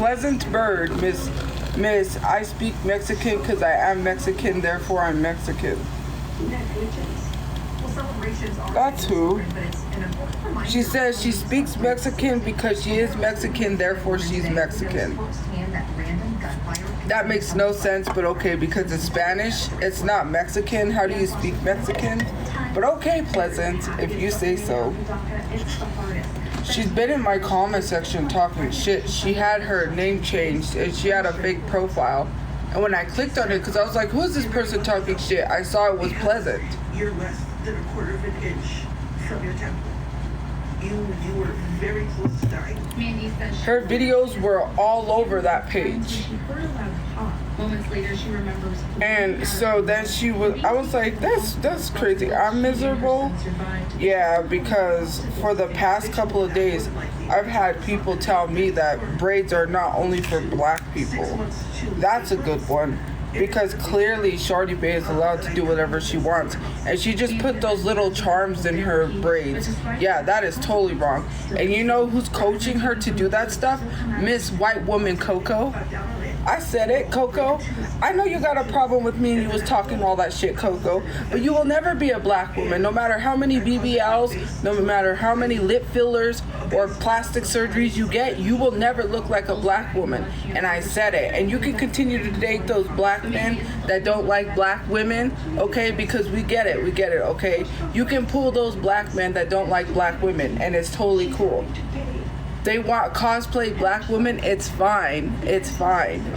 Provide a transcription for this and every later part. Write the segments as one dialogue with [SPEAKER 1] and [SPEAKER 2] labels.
[SPEAKER 1] Pleasant Bird, Miss, I speak Mexican because I am Mexican, therefore I'm Mexican. That's who. She says she speaks Mexican because she is Mexican, therefore she's Mexican. That makes no sense, but okay, because it's Spanish, it's not Mexican. How do you speak Mexican? But okay, Pleasant, if you say so. She's been in my comment section talking shit. She had her name changed and she had a fake profile. And when I clicked on it, because I was like, who is this person talking shit? I saw it was Pleasant.
[SPEAKER 2] You're less than a quarter of an inch from your temple. You were very close to dying.
[SPEAKER 1] Her videos were all over that page. And so then I was like, that's crazy. I'm miserable. Yeah, because for the past couple of days, I've had people tell me that braids are not only for black people. That's a good one. Because clearly Shorty Bay is allowed to do whatever she wants. And she just put those little charms in her braids. Yeah, that is totally wrong. And you know who's coaching her to do that stuff? Miss White Woman Coco. I said it, Coco. I know you got a problem with me and you was talking all that shit, Coco. But you will never be a black woman. No matter how many BBLs, no matter how many lip fillers or plastic surgeries you get, you will never look like a black woman. And I said it. And you can continue to date those black men that don't like black women, okay? Because we get it, okay? You can pull those black men that don't like black women, and it's totally cool. They want cosplay black women, it's fine,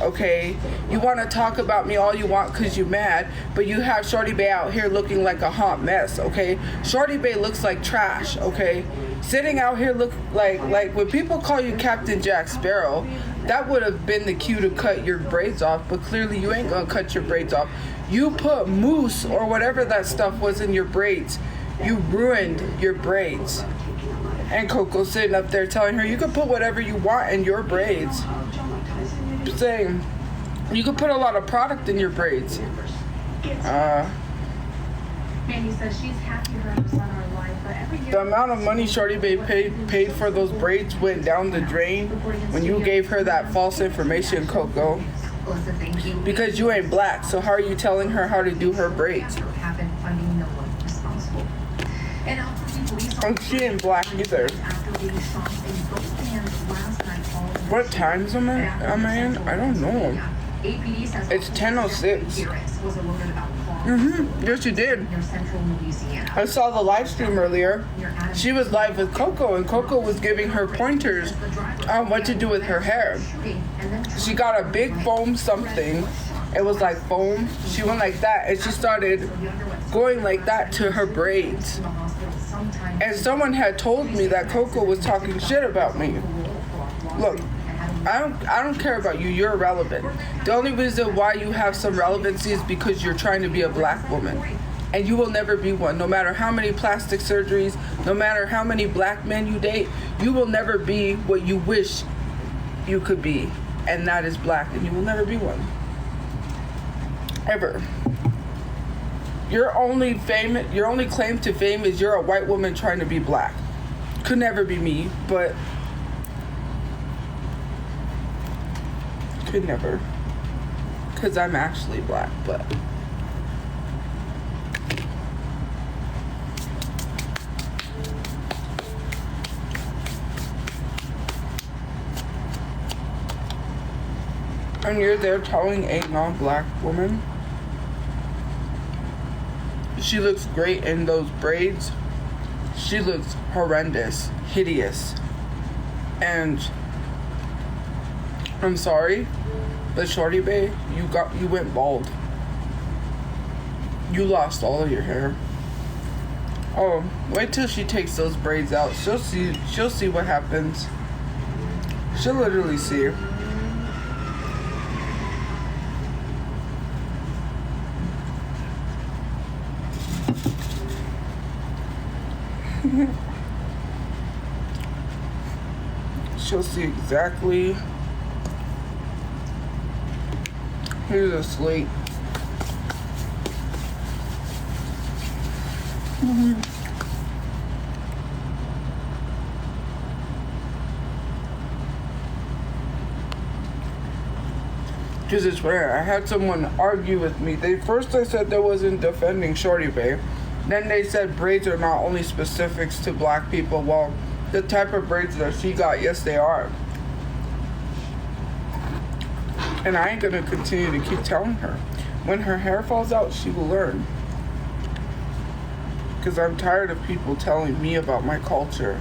[SPEAKER 1] okay? You want to talk about me all you want because you mad, but you have Shorty Bay out here looking like a hot mess, okay? Shorty Bay looks like trash, okay? Sitting out here look like when people call you Captain Jack Sparrow, that would have been the cue to cut your braids off, but clearly you ain't gonna cut your braids off. You put mousse or whatever that stuff was in your braids. You ruined your braids. And Coco sitting up there telling her, you can put whatever you want in your braids. Saying, you can put a lot of product in your braids.
[SPEAKER 3] Mandy says she's happy her son are alive, but every year...
[SPEAKER 1] The amount of money Shorty Bay paid for those braids went down the drain when you gave her that false information, Coco. Because you ain't black, so how are you telling her how to do her braids? And she ain't black either. What times am I in? I don't know. It's 10:06. Yes, you did. I saw the live stream earlier. She was live with Coco, and Coco was giving her pointers on what to do with her hair. She got a big foam something. It was like foam. She went like that, and she started going like that to her braids. And someone had told me that Coco was talking shit about me. Look, I don't care about you. You're irrelevant. The only reason why you have some relevancy is because you're trying to be a black woman. And you will never be one. No matter how many plastic surgeries, no matter how many black men you date, you will never be what you wish you could be. And that is black. And you will never be one. Ever. Your only claim to fame is you're a white woman trying to be black. Could never be me, but could never. Because I'm actually black, but and you're there telling a non-black woman she looks great in those braids. She looks horrendous, hideous. And I'm sorry, but Shorty Bay, you went bald. You lost all of your hair. Oh, wait till she takes those braids out. She'll see what happens. She'll literally see. She'll see exactly. Here's a slate. Because it's rare. I had someone argue with me. First they said they wasn't defending Shorty Bay. Then they said braids are not only specifics to black people. Well, the type of braids that she got, yes they are. And I ain't gonna continue to keep telling her. When her hair falls out, she will learn. Because I'm tired of people telling me about my culture.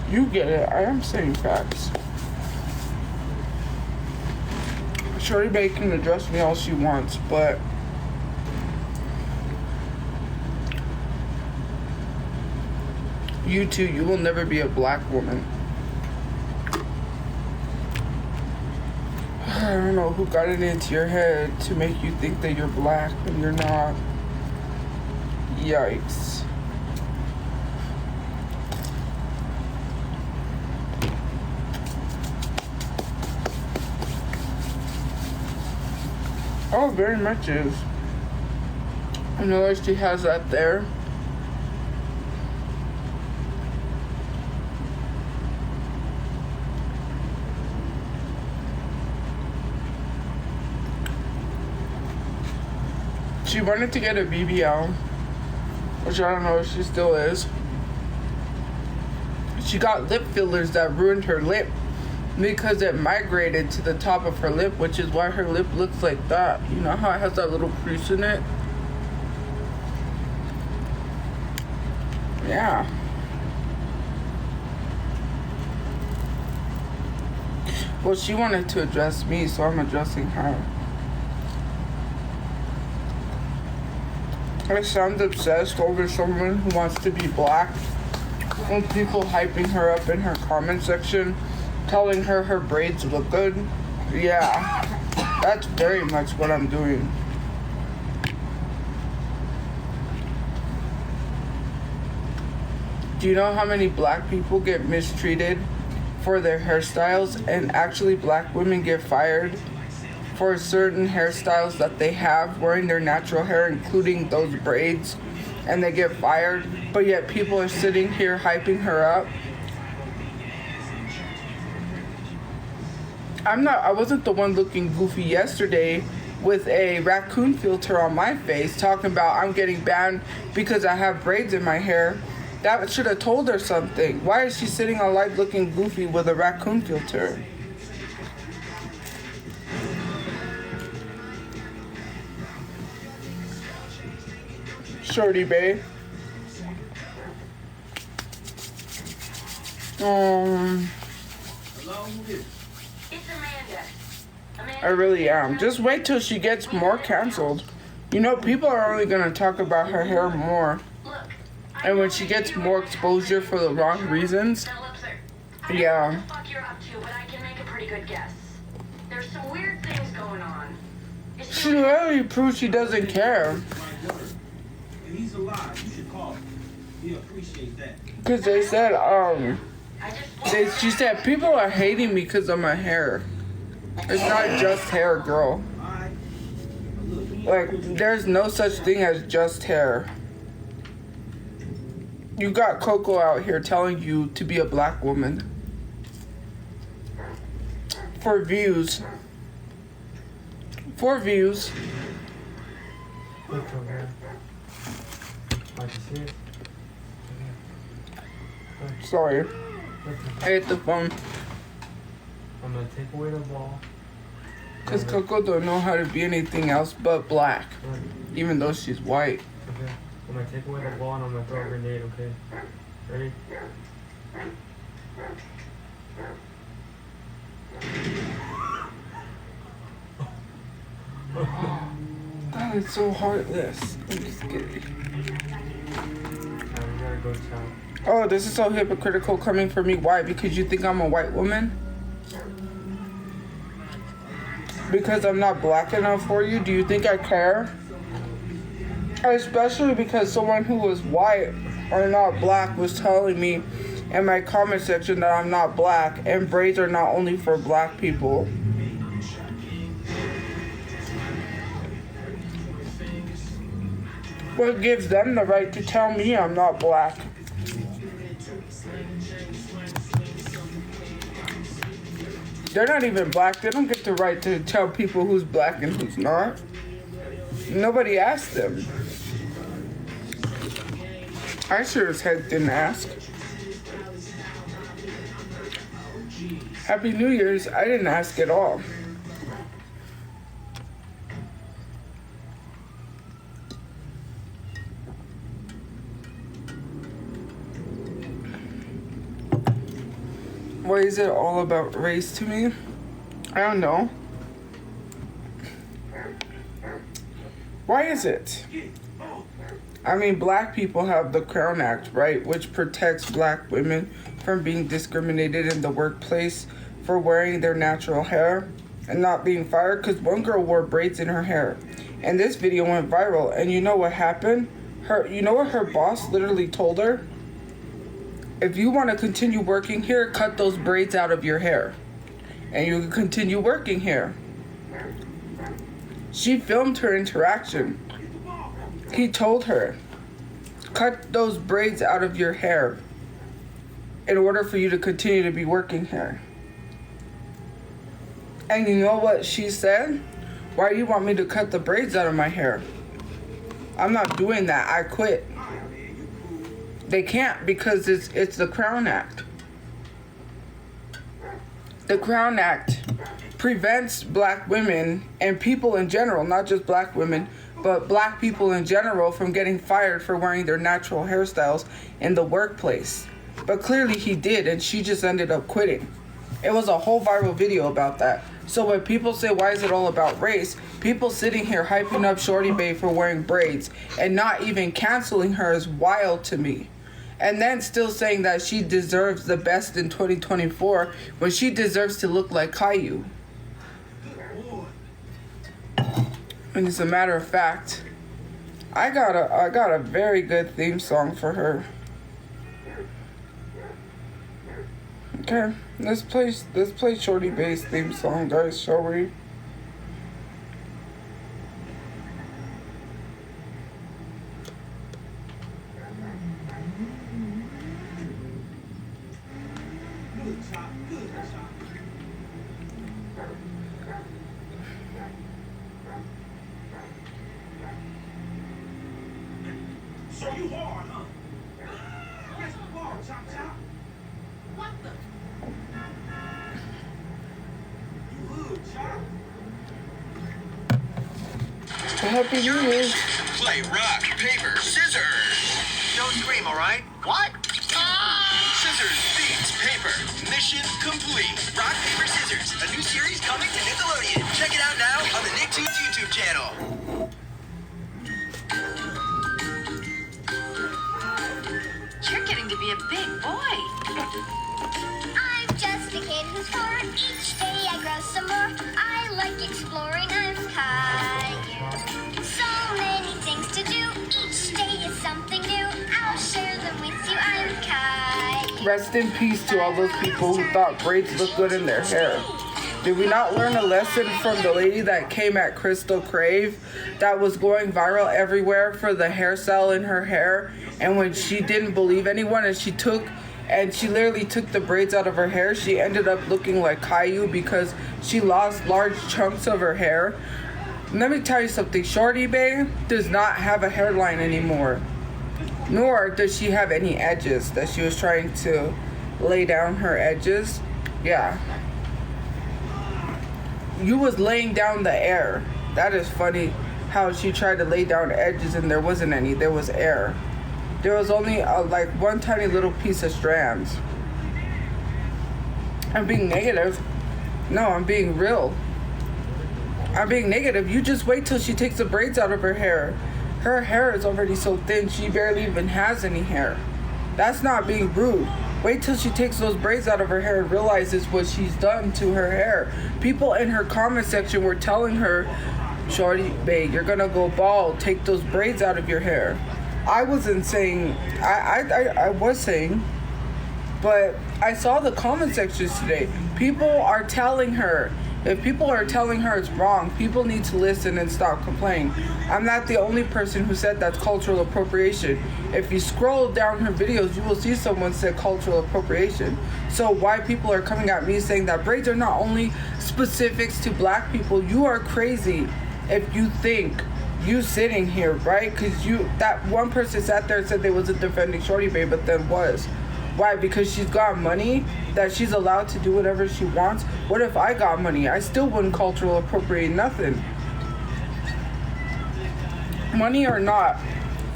[SPEAKER 1] You get it. I am saying facts. Shorty Bay can address me all she wants, but you too, you will never be a black woman. I don't know who got it into your head to make you think that you're black when you're not. Yikes. Oh, very much is. I know that she has that there. She wanted to get a BBL, which I don't know if she still is. She got lip fillers that ruined her lip because it migrated to the top of her lip, which is why her lip looks like that. You know how it has that little crease in it? Yeah. Well, she wanted to address me, so I'm addressing her. I sound obsessed over someone who wants to be black and people hyping her up in her comment section, telling her her braids look good. Yeah, that's very much what I'm doing. Do you know how many black people get mistreated for their hairstyles, and actually black women get fired for certain hairstyles that they have wearing their natural hair, including those braids, and they get fired, but yet people are sitting here hyping her up? I wasn't the one looking goofy yesterday with a raccoon filter on my face talking about I'm getting banned because I have braids in my hair. That should have told her something. Why is she sitting on live looking goofy with a raccoon filter? Shorty Bay. I really am. Just wait till she gets more canceled. You know, people are only gonna talk about her hair more. And when she gets more exposure for the wrong reasons, yeah. She literally proves she doesn't care.
[SPEAKER 4] He's alive. You should call him. We appreciate that.
[SPEAKER 1] Because they said, she said, people are hating me because of my hair. It's not just hair, girl. Like, there's no such thing as just hair. You got Coco out here telling you to be a black woman. For views. For views. Sorry. I hit the phone.
[SPEAKER 5] I'm gonna take away the ball.
[SPEAKER 1] Because Coco don't know how to be anything else but black. Even though she's white.
[SPEAKER 5] Okay. I'm gonna take away the ball and I'm gonna throw a grenade, okay? Ready?
[SPEAKER 1] That is so heartless. I'm just kidding.
[SPEAKER 5] We gotta go chow.
[SPEAKER 1] Oh, this is so hypocritical coming from me. Why? Because you think I'm a white woman? Because I'm not black enough for you? Do you think I care? Especially because someone who was white or not black was telling me in my comment section that I'm not black, and braids are not only for black people. What gives them the right to tell me I'm not black? They're not even black. They don't get the right to tell people who's black and who's not. Nobody asked them. I sure as heck didn't ask. Happy New Year's. I didn't ask at all. Why is it all about race to me? I don't know. Why is it? I mean, black people have the Crown Act, right? Which protects black women from being discriminated in the workplace for wearing their natural hair and not being fired, because one girl wore braids in her hair. And this video went viral. And you know what happened? You know what her boss literally told her? If you want to continue working here, cut those braids out of your hair. And you can continue working here. She filmed her interaction. He told her, cut those braids out of your hair in order for you to continue to be working here. And you know what she said? Why do you want me to cut the braids out of my hair? I'm not doing that. I quit. They can't because it's the Crown Act. The Crown Act prevents black women and people in general, not just black women, but black people in general from getting fired for wearing their natural hairstyles in the workplace. But clearly he did, and she just ended up quitting. It was a whole viral video about that. So when people say, why is it all about race? People sitting here hyping up Shorty Bae for wearing braids and not even canceling her is wild to me. And then still saying that she deserves the best in 2024 when she deserves to look like Caillou. And as a matter of fact, I got a very good theme song for her. Okay, let's play Shorty Bae's theme song, guys, shall we?
[SPEAKER 4] So you hard, huh? Yes, you hard, chop chop. What the? You hood, chop.
[SPEAKER 1] Happy New Year's.
[SPEAKER 6] Play rock, paper, scissors. Don't scream, all right? What? Scissors beats paper. Mission complete. Rock, paper, scissors. A new series coming to Nickelodeon. Check it out now on the Nicktoons YouTube channel.
[SPEAKER 7] You're getting to be a big boy.
[SPEAKER 8] I'm just a kid who's 4. Each day I grow some more. I like exploring. I'm Caillou. So many things to do. Each day is something new. I'll share them with you. I'm Caillou.
[SPEAKER 1] Rest in peace to all those people who thought braids looked good in their hair. Did we not learn a lesson from the lady that came at Crystal Crave that was going viral everywhere for the hairstyle in her hair? And when she didn't believe anyone and she literally took the braids out of her hair, she ended up looking like Caillou because she lost large chunks of her hair. Let me tell you something, Shorty Bae does not have a hairline anymore. Nor does she have any edges that she was trying to lay down her edges. Yeah. You was laying down the air. That is funny how she tried to lay down edges and there wasn't any. There was air. There was only like one tiny little piece of strands. I'm being negative. No, I'm being real. I'm being negative. You just wait till she takes the braids out of her hair. Her hair is already so thin, she barely even has any hair. That's not being rude. Wait till she takes those braids out of her hair and realizes what she's done to her hair. People in her comment section were telling her, Shorty Bae, you're gonna go bald. Take those braids out of your hair. I wasn't saying, I was saying, but I saw the comment sections today. People are telling her, If people are telling her it's wrong, people need to listen and stop complaining. I'm not the only person who said that's cultural appropriation. If you scroll down her videos, you will see someone said cultural appropriation. So why people are coming at me saying that braids are not only specifics to black people, you are crazy if you think you sitting here, right? Because that one person sat there and said they wasn't defending Shorty Babe, but then was. Why? Because she's got money that she's allowed to do whatever she wants. What if I got money? I still wouldn't cultural appropriate nothing. Money or not,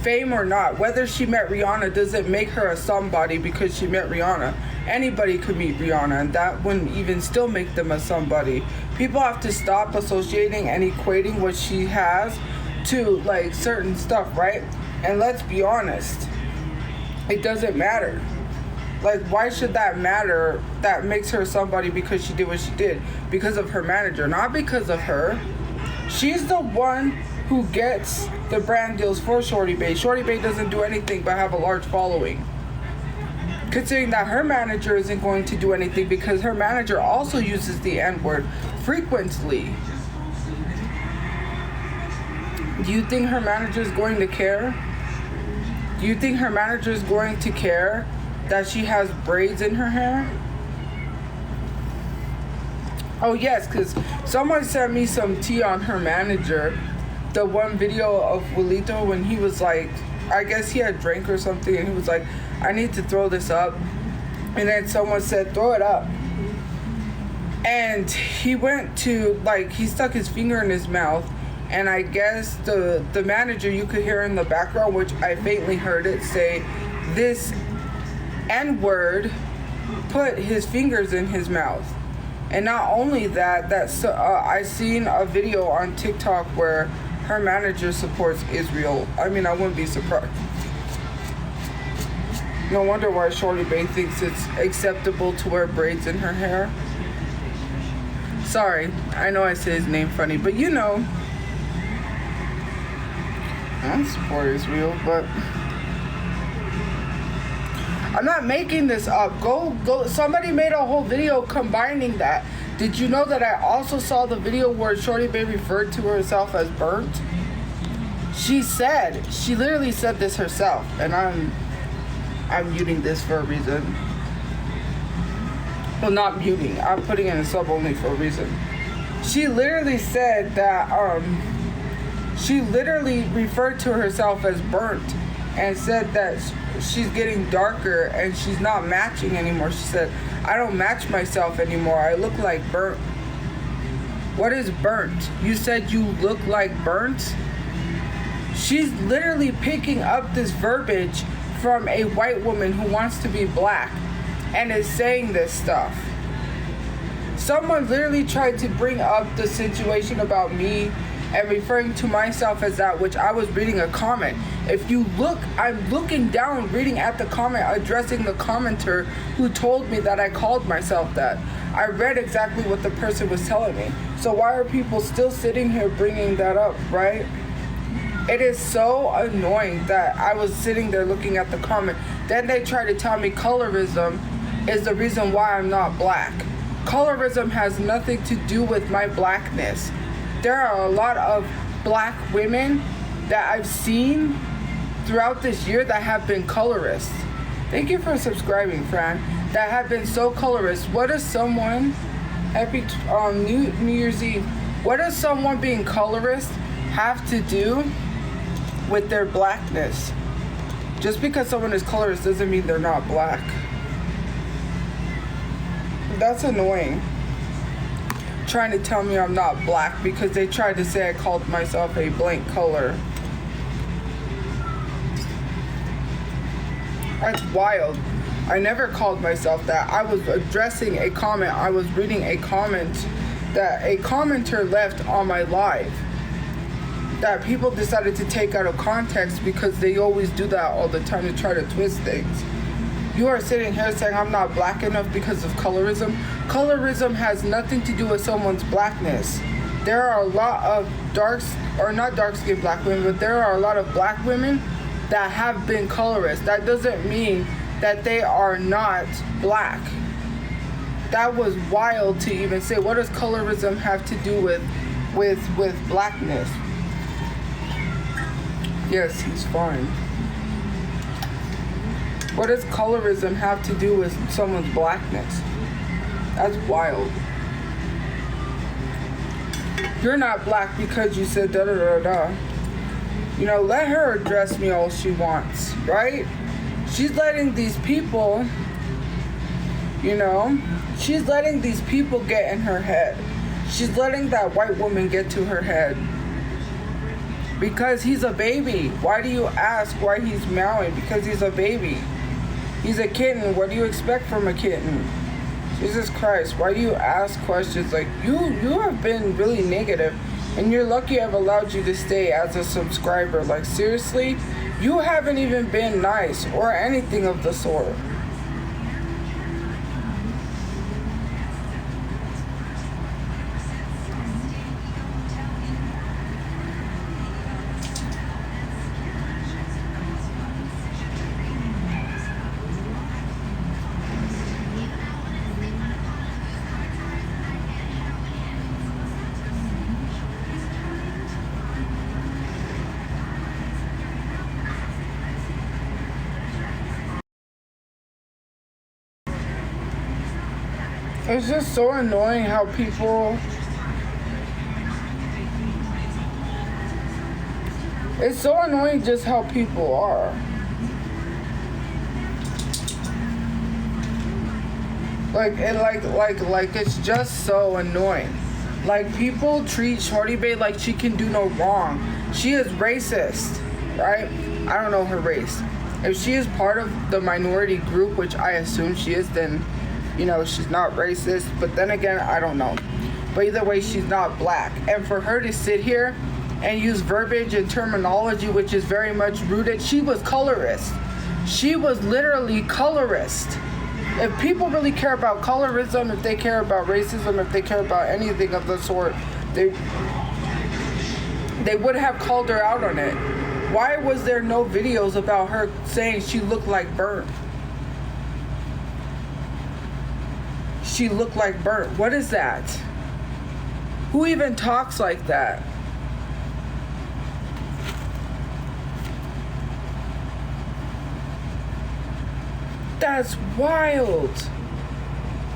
[SPEAKER 1] fame or not, whether she met Rihanna doesn't make her a somebody because she met Rihanna. Anybody could meet Rihanna, and that wouldn't even still make them a somebody. People have to stop associating and equating what she has to like certain stuff, right? And let's be honest, it doesn't matter. Like, why should that matter? That makes her somebody because she did what she did. Because of her manager, not because of her. She's the one who gets the brand deals for Shorty Bae. Shorty Bae doesn't do anything but have a large following. Considering that her manager isn't going to do anything because her manager also uses the N-word frequently. Do you think her manager is going to care? Do you think her manager is going to care that she has braids in her hair? Oh yes, because someone sent me some tea on her manager. The one video of Wilito when he was like, I guess he had drank or something, and he was like, I need to throw this up. And then someone said, throw it up. And he went to, like, he stuck his finger in his mouth. And I guess the manager, you could hear in the background, which I faintly heard it, say, this N-word put his fingers in his mouth. And not only that, I seen a video on TikTok where her manager supports Israel. I mean, I wouldn't be surprised. No wonder why Shorty Bae thinks it's acceptable to wear braids in her hair. Sorry, I know I say his name funny, but you know, I don't support Israel, but I'm not making this up. Go. Somebody made a whole video combining that. Did you know that I also saw the video where Shorty Bae referred to herself as burnt? She literally said this herself, and I'm muting this for a reason. Well, not muting. I'm putting in a sub only for a reason. She literally said that, she literally referred to herself as burnt and said that she's getting darker and she's not matching anymore. She said, I don't match myself anymore. I look like burnt. What is burnt? You said you look like burnt? She's literally picking up this verbiage from a white woman who wants to be black and is saying this stuff. Someone literally tried to bring up the situation about me and referring to myself as that, which I was reading a comment. If you look, I'm looking down, reading at the comment, addressing the commenter who told me that I called myself that. I read exactly what the person was telling me. So why are people still sitting here bringing that up, right? It is so annoying that I was sitting there looking at the comment. Then they try to tell me colorism is the reason why I'm not black. Colorism has nothing to do with my blackness. There are a lot of black women that I've seen throughout this year that have been colorists. Thank you for subscribing, Fran. That have been so colorist. What does someone, happy New Year's Eve, what does someone being colorist have to do with their blackness? Just because someone is colorist doesn't mean they're not black. That's annoying. Trying to tell me I'm not black because they tried to say I called myself a blank color. That's wild. I never called myself that. I was addressing a comment. I was reading a comment that a commenter left on my live that people decided to take out of context because they always do that all the time to try to twist things. You are sitting here saying I'm not black enough because of colorism. Colorism has nothing to do with someone's blackness. There are a lot of not dark-skinned black women, but there are a lot of black women that have been colorist. That doesn't mean that they are not black. That was wild to even say. What does colorism have to do with blackness? Yes, he's fine. What does colorism have to do with someone's blackness? That's wild. You're not black because you said da da da da. You know, let her address me all she wants, right? She's letting these people, you know, she's letting these people get in her head. She's letting that white woman get to her head. Because he's a baby. Why do you ask why he's meowing? Because he's a baby. He's a kitten. What do you expect from a kitten? Jesus Christ, why do you ask questions like you have been really negative, and you're lucky I've allowed you to stay as a subscriber. Like, seriously, you haven't even been nice or anything of the sort. It's just so annoying how people... It's so annoying just how people are. Like it's just so annoying. Like, people treat Shorty Bae like she can do no wrong. She is racist, right? I don't know her race. If she is part of the minority group, which I assume she is, then, you know, she's not racist. But then again, I don't know. But either way, she's not black. And for her to sit here and use verbiage and terminology which is very much rooted, she was colorist. She was literally colorist. If people really care about colorism, if they care about racism, if they care about anything of the sort, they would have called her out on it. Why was there no videos about her saying she looked like burnt? She looked like burnt. What is that? Who even talks like that? That's wild.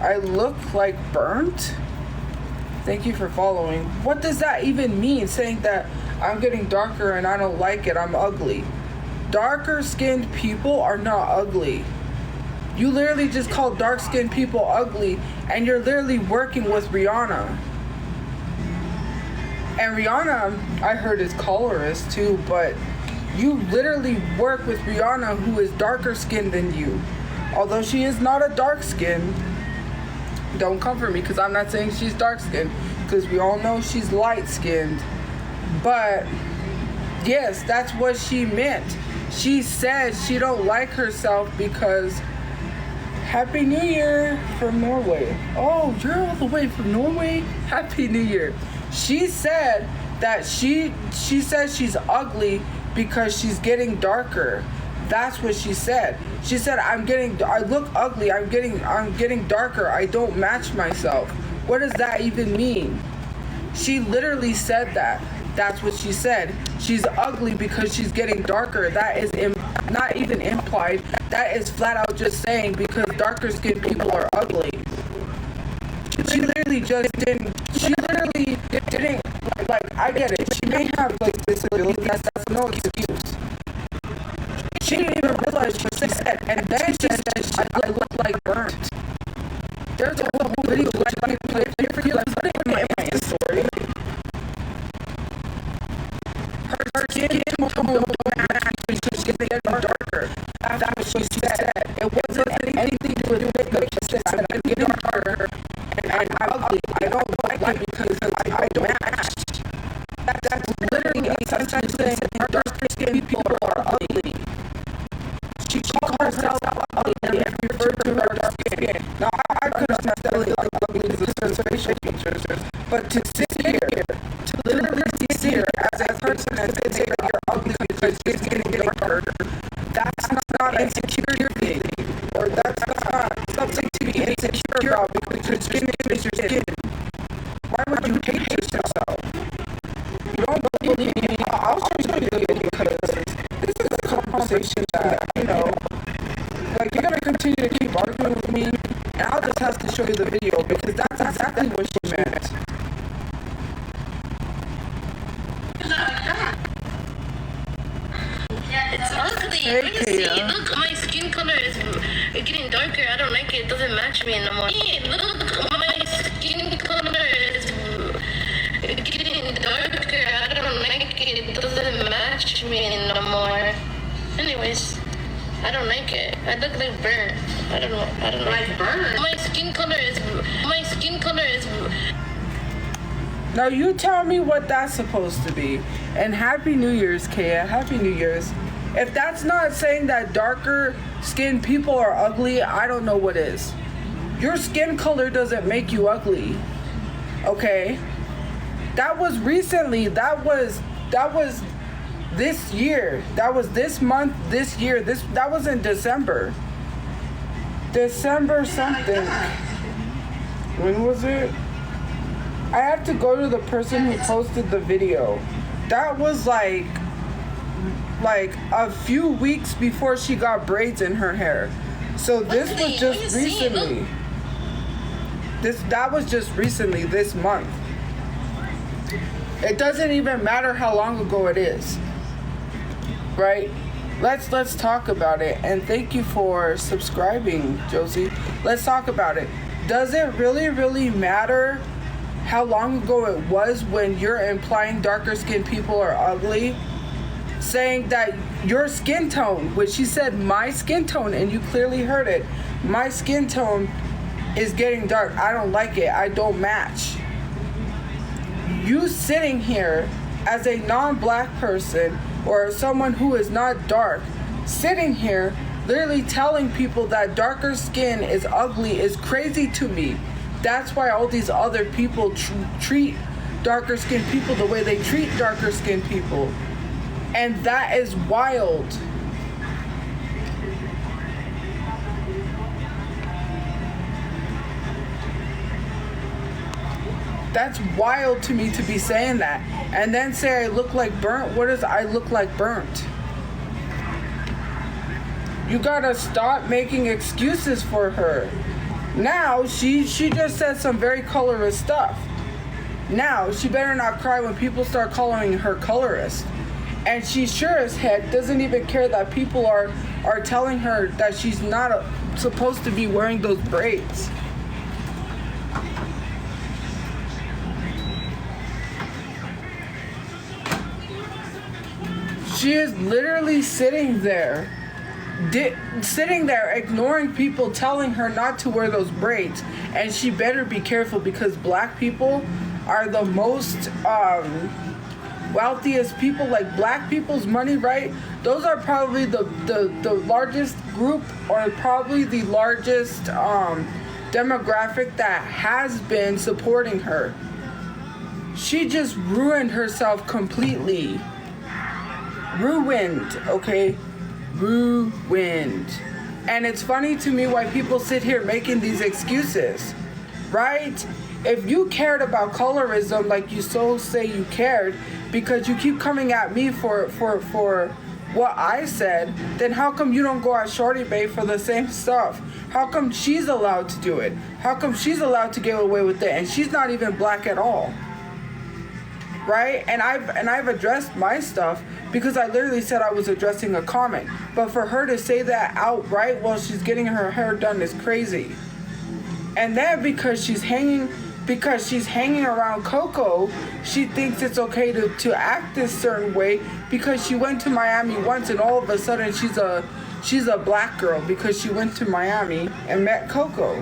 [SPEAKER 1] I look like burnt? Thank you for following. What does that even mean? Saying that I'm getting darker and I don't like it, I'm ugly. Darker skinned people are not ugly. You literally just call dark skinned people ugly, and you're literally working with Rihanna. And Rihanna, I heard, is colorist too, but you literally work with Rihanna, who is darker skinned than you. Although she is not a dark skin, don't come for me because I'm not saying she's dark skinned, because we all know she's light skinned. But yes, that's what she meant. She said she don't like herself because... Happy New Year from Norway. Oh, you're all the way from Norway? Happy New Year. She said that she says she's ugly because she's getting darker. That's what she said. She said, I look ugly, I'm getting darker, I don't match myself. What does that even mean? She literally said that. That's what she said. She's ugly because she's getting darker. That is not even implied. That is flat out just saying because darker skinned people are ugly. She literally didn't, like, I get it. She may have, like, disabilities. That's no excuse. She didn't even realize she said, and then she said, I look like burnt. There's a whole video which I can play for you. Let's put it in my story. Her skin tone don't match because she's getting darker. That's what she said. It wasn't anything to do with makeup. She said, I'm getting darker and I'm ugly. I don't like it because I don't match. That's literally essentially saying darker skinned people are ugly. She called herself ugly and referred to her dark skin. Now, I could have necessarily like ugly because of her facial features, but to sit here, to literally sit here as a person and say that you're ugly because you're getting darker, that's not an insecure thing, or that's not something to be insecure about because show you the video because that's exactly what she meant.
[SPEAKER 9] It's ugly.
[SPEAKER 1] Hey,
[SPEAKER 9] Look, see,
[SPEAKER 1] Kaya.
[SPEAKER 9] look, my skin color is getting darker. I don't like it. It doesn't match me anymore. Hey, look, my skin color is getting darker. I don't like it. It doesn't match me anymore. Anyways, I don't like it. I look like burnt. I don't know. I don't like burnt. My skin color is.
[SPEAKER 1] Now you tell me what that's supposed to be. And Happy New Year's, Kaya. Happy New Year's. If that's not saying that darker skinned people are ugly, I don't know what is. Your skin color doesn't make you ugly. Okay? That was recently. That was this year. That was this month, this year. That was in December. December something. When was it? I have to go to the person who posted the video. That was like a few weeks before she got braids in her hair. So this was just recently. That was just recently, this month. It doesn't even matter how long ago it is. Right? Let's talk about it. And thank you for subscribing, Josie. Let's talk about it. Does it really matter how long ago it was when you're implying darker skinned people are ugly? Saying that your skin tone, which she said my skin tone, and you clearly heard it, my skin tone is getting dark. I don't like it. I don't match. You sitting here as a non-black person or someone who is not dark, sitting here literally telling people that darker skin is ugly is crazy to me. That's why all these other people treat darker skinned people the way they treat darker skinned people. And that is wild. That's wild to me to be saying that. And then say I look like burnt. What does I look like burnt? You gotta stop making excuses for her. Now, she just said some very colorist stuff. Now, she better not cry when people start calling her colorist. And she sure as heck doesn't even care that people are telling her that she's not supposed to be wearing those braids. She is literally sitting there ignoring people telling her not to wear those braids, and she better be careful because black people are the most wealthiest people. Like black people's money, right? Those are probably the largest group, or probably the largest demographic that has been supporting her. She just ruined herself completely. Ruined, okay? Ruined. And it's funny to me why people sit here making these excuses, right? If you cared about colorism like you so say you cared, because you keep coming at me for what I said, then how come you don't go at Shorty Bay for the same stuff? How come she's allowed to do it? How come she's allowed to get away with it and she's not even black at all? Right? And I've addressed my stuff because I literally said I was addressing a comment. But for her to say that outright while she's getting her hair done is crazy. And then because she's hanging around Coco, she thinks it's okay to act this certain way because she went to Miami once and all of a sudden she's a black girl because she went to Miami and met Coco.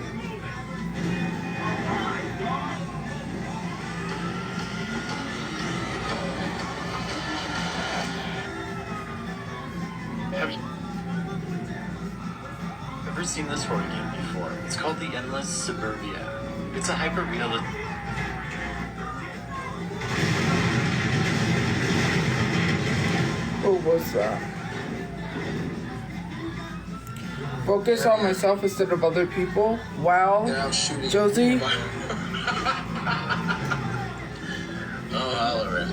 [SPEAKER 10] Have you ever seen this horror game before? It's called The Endless Suburbia. It's a hyper-realistic...
[SPEAKER 1] Oh, what's that? Focus on myself instead of other people. Wow. Josie?
[SPEAKER 10] Oh, Oliver.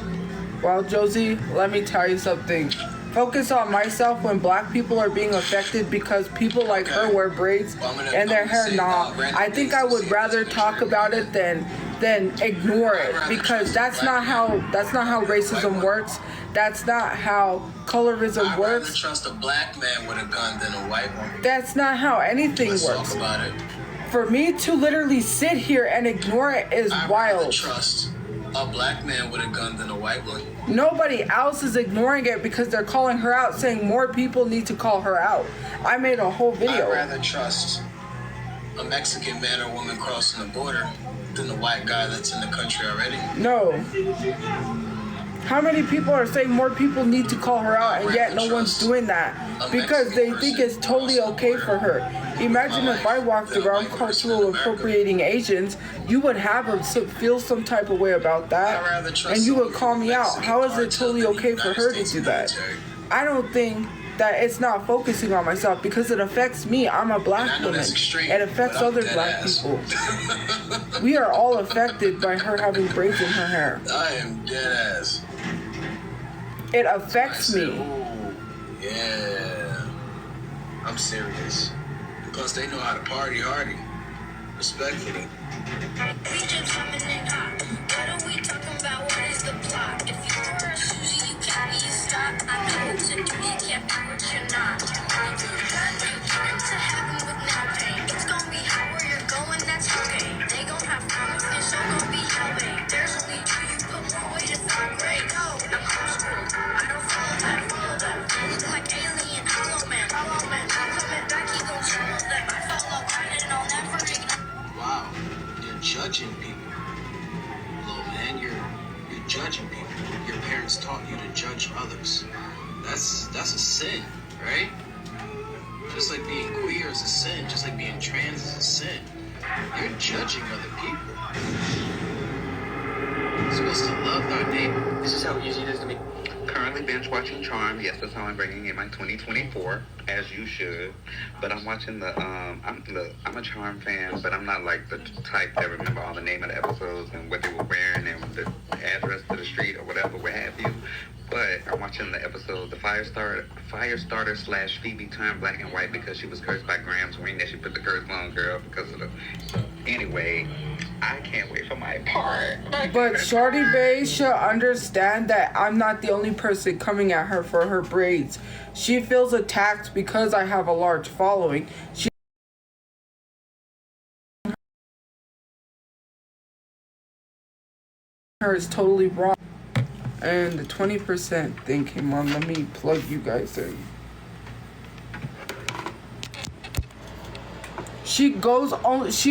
[SPEAKER 1] Well, Josie, let me tell you something. focus on myself when black people are being affected because people like her wear braids and their hair not. I think I would rather talk about it than ignore it, because that's not how racism works. That's not how colorism
[SPEAKER 11] I'd
[SPEAKER 1] works.
[SPEAKER 11] rather trust a black man with a gun than a white woman.
[SPEAKER 1] That's not how anything
[SPEAKER 11] Let's
[SPEAKER 1] works.
[SPEAKER 11] talk about it.
[SPEAKER 1] For me to literally sit here and ignore it is
[SPEAKER 11] I'd rather
[SPEAKER 1] wild.
[SPEAKER 11] trust a black man with a gun than a white one.
[SPEAKER 1] Nobody else is ignoring it because they're calling her out, saying more people need to call her out. I made a whole video.
[SPEAKER 11] I'd rather trust a Mexican man or woman crossing the border than the white guy that's in the country already.
[SPEAKER 1] No. How many people are saying more people need to call her out, and yet no one's doing that because they think it's totally okay for her? Imagine if I walked around cultural appropriating Asians, you would have them feel some type of way about that, and you would call me out. How is it totally okay for her to do that? I don't think that it's not focusing on myself because it affects me. I'm a black woman. It affects other black people. We are all affected by her having braids in her hair.
[SPEAKER 11] I am dead ass.
[SPEAKER 1] It affects me.
[SPEAKER 11] Ooh, yeah. I'm serious. Plus, they know how to party hardy. Respectfully.
[SPEAKER 9] We just coming in hot. What are we talking about? What is the plot? If you were a Susie, you can't be stopped. I know what to do, you can't do what you're not. Turn to heaven with no pain. It's gonna be hot where you're going, that's okay. They gon' have fun with it, so gon' be hell. There's only two, you put more weight in third grade. No, I'm old school. I don't follow that. Look like alien, hollow man. I'm coming back, he gon' swallow them. I follow right and I'll never ignore.
[SPEAKER 11] Wow, you're judging people. Little man, you're judging people. Your parents taught you to judge others. That's a sin, right? Just like being queer is a sin, just like being trans is a sin. You're judging other people. You're supposed to love thy neighbor.
[SPEAKER 12] This is how easy it is to be. Currently binge watching Charm. Yes, that's how I'm bringing in my 2024, as you should. But I'm watching I'm a Charm fan, but I'm not like the type that remember all the name of the episodes and what they were wearing and the address to the street or whatever, what have you. But I'm watching the episode, the Firestarter / Phoebe turned black and white because she was cursed by Graham's ring that she put the curse on, girl, because of the... Anyway, I can't wait for my part.
[SPEAKER 1] But Shorty Bae should understand that I'm not the only person coming at her for her braids. She feels attacked because I have a large following. Her is totally wrong. And the 20% thing came on. Let me plug you guys in. She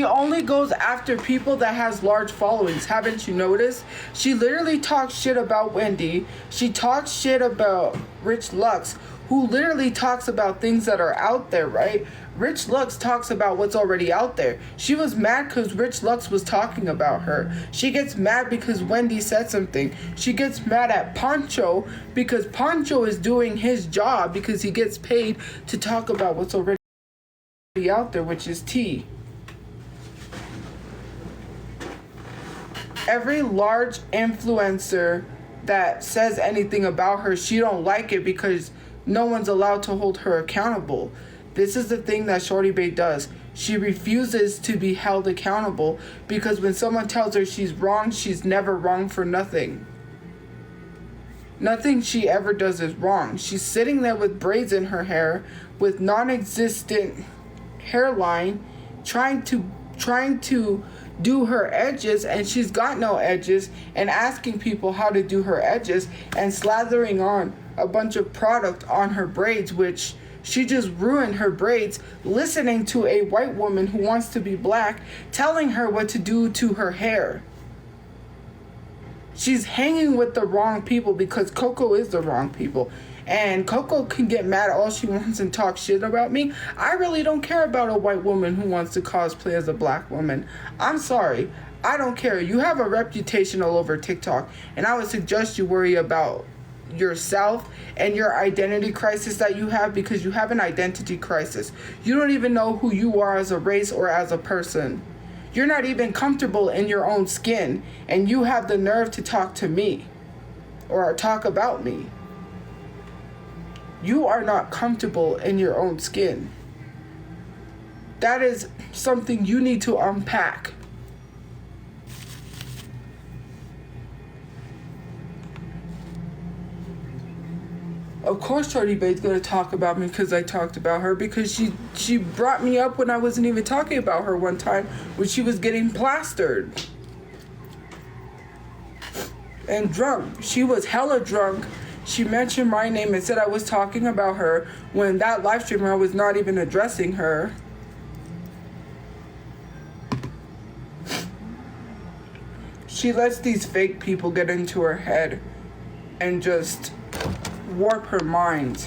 [SPEAKER 1] only goes after people that has large followings. Haven't you noticed? She literally talks shit about Wendy. She talks shit about Rich Lux, who literally talks about things that are out there, right? Rich Lux talks about what's already out there. She was mad because Rich Lux was talking about her. She gets mad because Wendy said something. She gets mad at Poncho because Poncho is doing his job because he gets paid to talk about what's already out there, which is tea. Every large influencer that says anything about her, she don't like it because no one's allowed to hold her accountable. This is the thing that Shorty Bae does. She refuses to be held accountable because when someone tells her she's wrong, she's never wrong for nothing. Nothing she ever does is wrong. She's sitting there with braids in her hair, with non-existent hairline, trying to do her edges, and she's got no edges, and asking people how to do her edges and slathering on a bunch of product on her braids, which she just ruined her braids, listening to a white woman who wants to be black telling her what to do to her hair. She's hanging with the wrong people because Coco is the wrong people. And Coco can get mad all she wants and talk shit about me. I really don't care about a white woman who wants to cosplay as a black woman. I'm sorry. I don't care. You have a reputation all over TikTok, and I would suggest you worry about yourself and your identity crisis that you have, because you have an identity crisis. You don't even know who you are as a race or as a person. You're not even comfortable in your own skin, and you have the nerve to talk to me or talk about me. you are not comfortable in your own skin. That is something you need to unpack. Of course Shorty Bae's gonna talk about me because I talked about her, because she brought me up when I wasn't even talking about her one time when she was getting plastered. And drunk. She was hella drunk. She mentioned my name and said I was talking about her when that live stream I was not even addressing her. She lets these fake people get into her head and just warp her mind.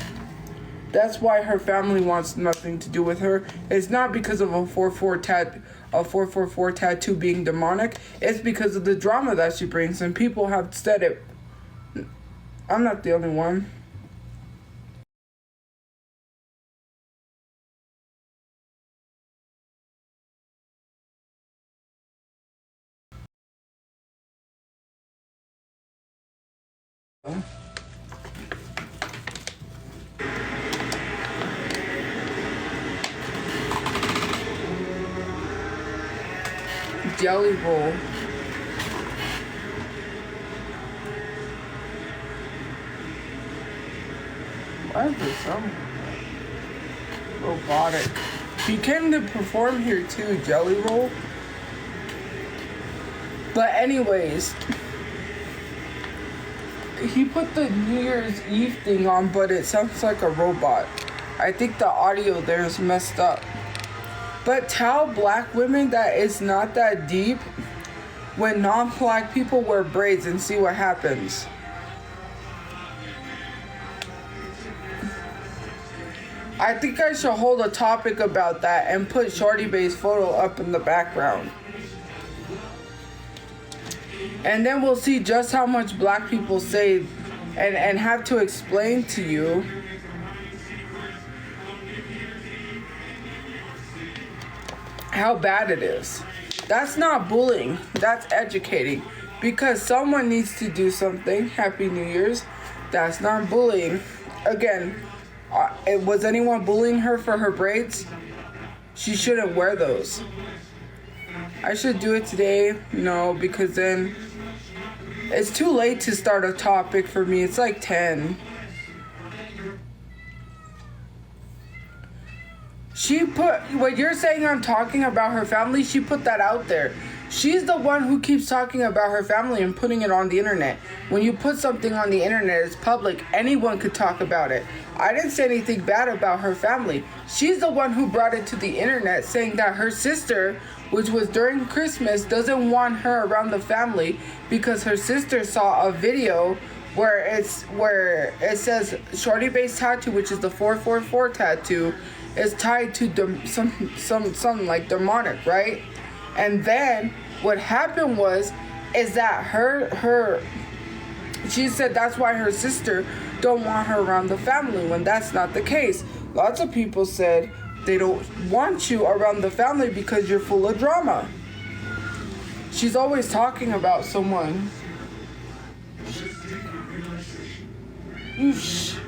[SPEAKER 1] That's why her family wants nothing to do with her. It's not because of a 444 tattoo being demonic. It's because of the drama that she brings, and people have said it. I'm not the only one. Jelly roll. Why is this so robotic? He came to perform here too, Jelly Roll. But anyways, he put the New Year's Eve thing on, but it sounds like a robot. I think the audio there is messed up. But tell black women that it's not that deep when non-black people wear braids and see what happens. I think I should hold a topic about that and put Shorty Bae's photo up in the background. And then we'll see just how much black people say and have to explain to you how bad it is. That's not bullying, that's educating. Because someone needs to do something. Happy New Year's. That's not bullying. Again, was anyone bullying her for her braids? She shouldn't wear those. I should do it today. No, because then it's too late to start a topic for me. It's like 10. She put, what you're saying I'm talking about her family, she put that out there. She's the one who keeps talking about her family and putting it on the internet. When you put something on the internet, it's public. Anyone could talk about it. I didn't say anything bad about her family. She's the one who brought it to the internet, saying that her sister, which was during Christmas, doesn't want her around the family because her sister saw a video where it says Shorty Bae's tattoo, which is the 444 tattoo, is tied to some like demonic, right? And then what happened is that she said that's why her sister don't want her around the family, when that's not the case. Lots of people said they don't want you around the family because you're full of drama. She's always talking about someone. Oosh.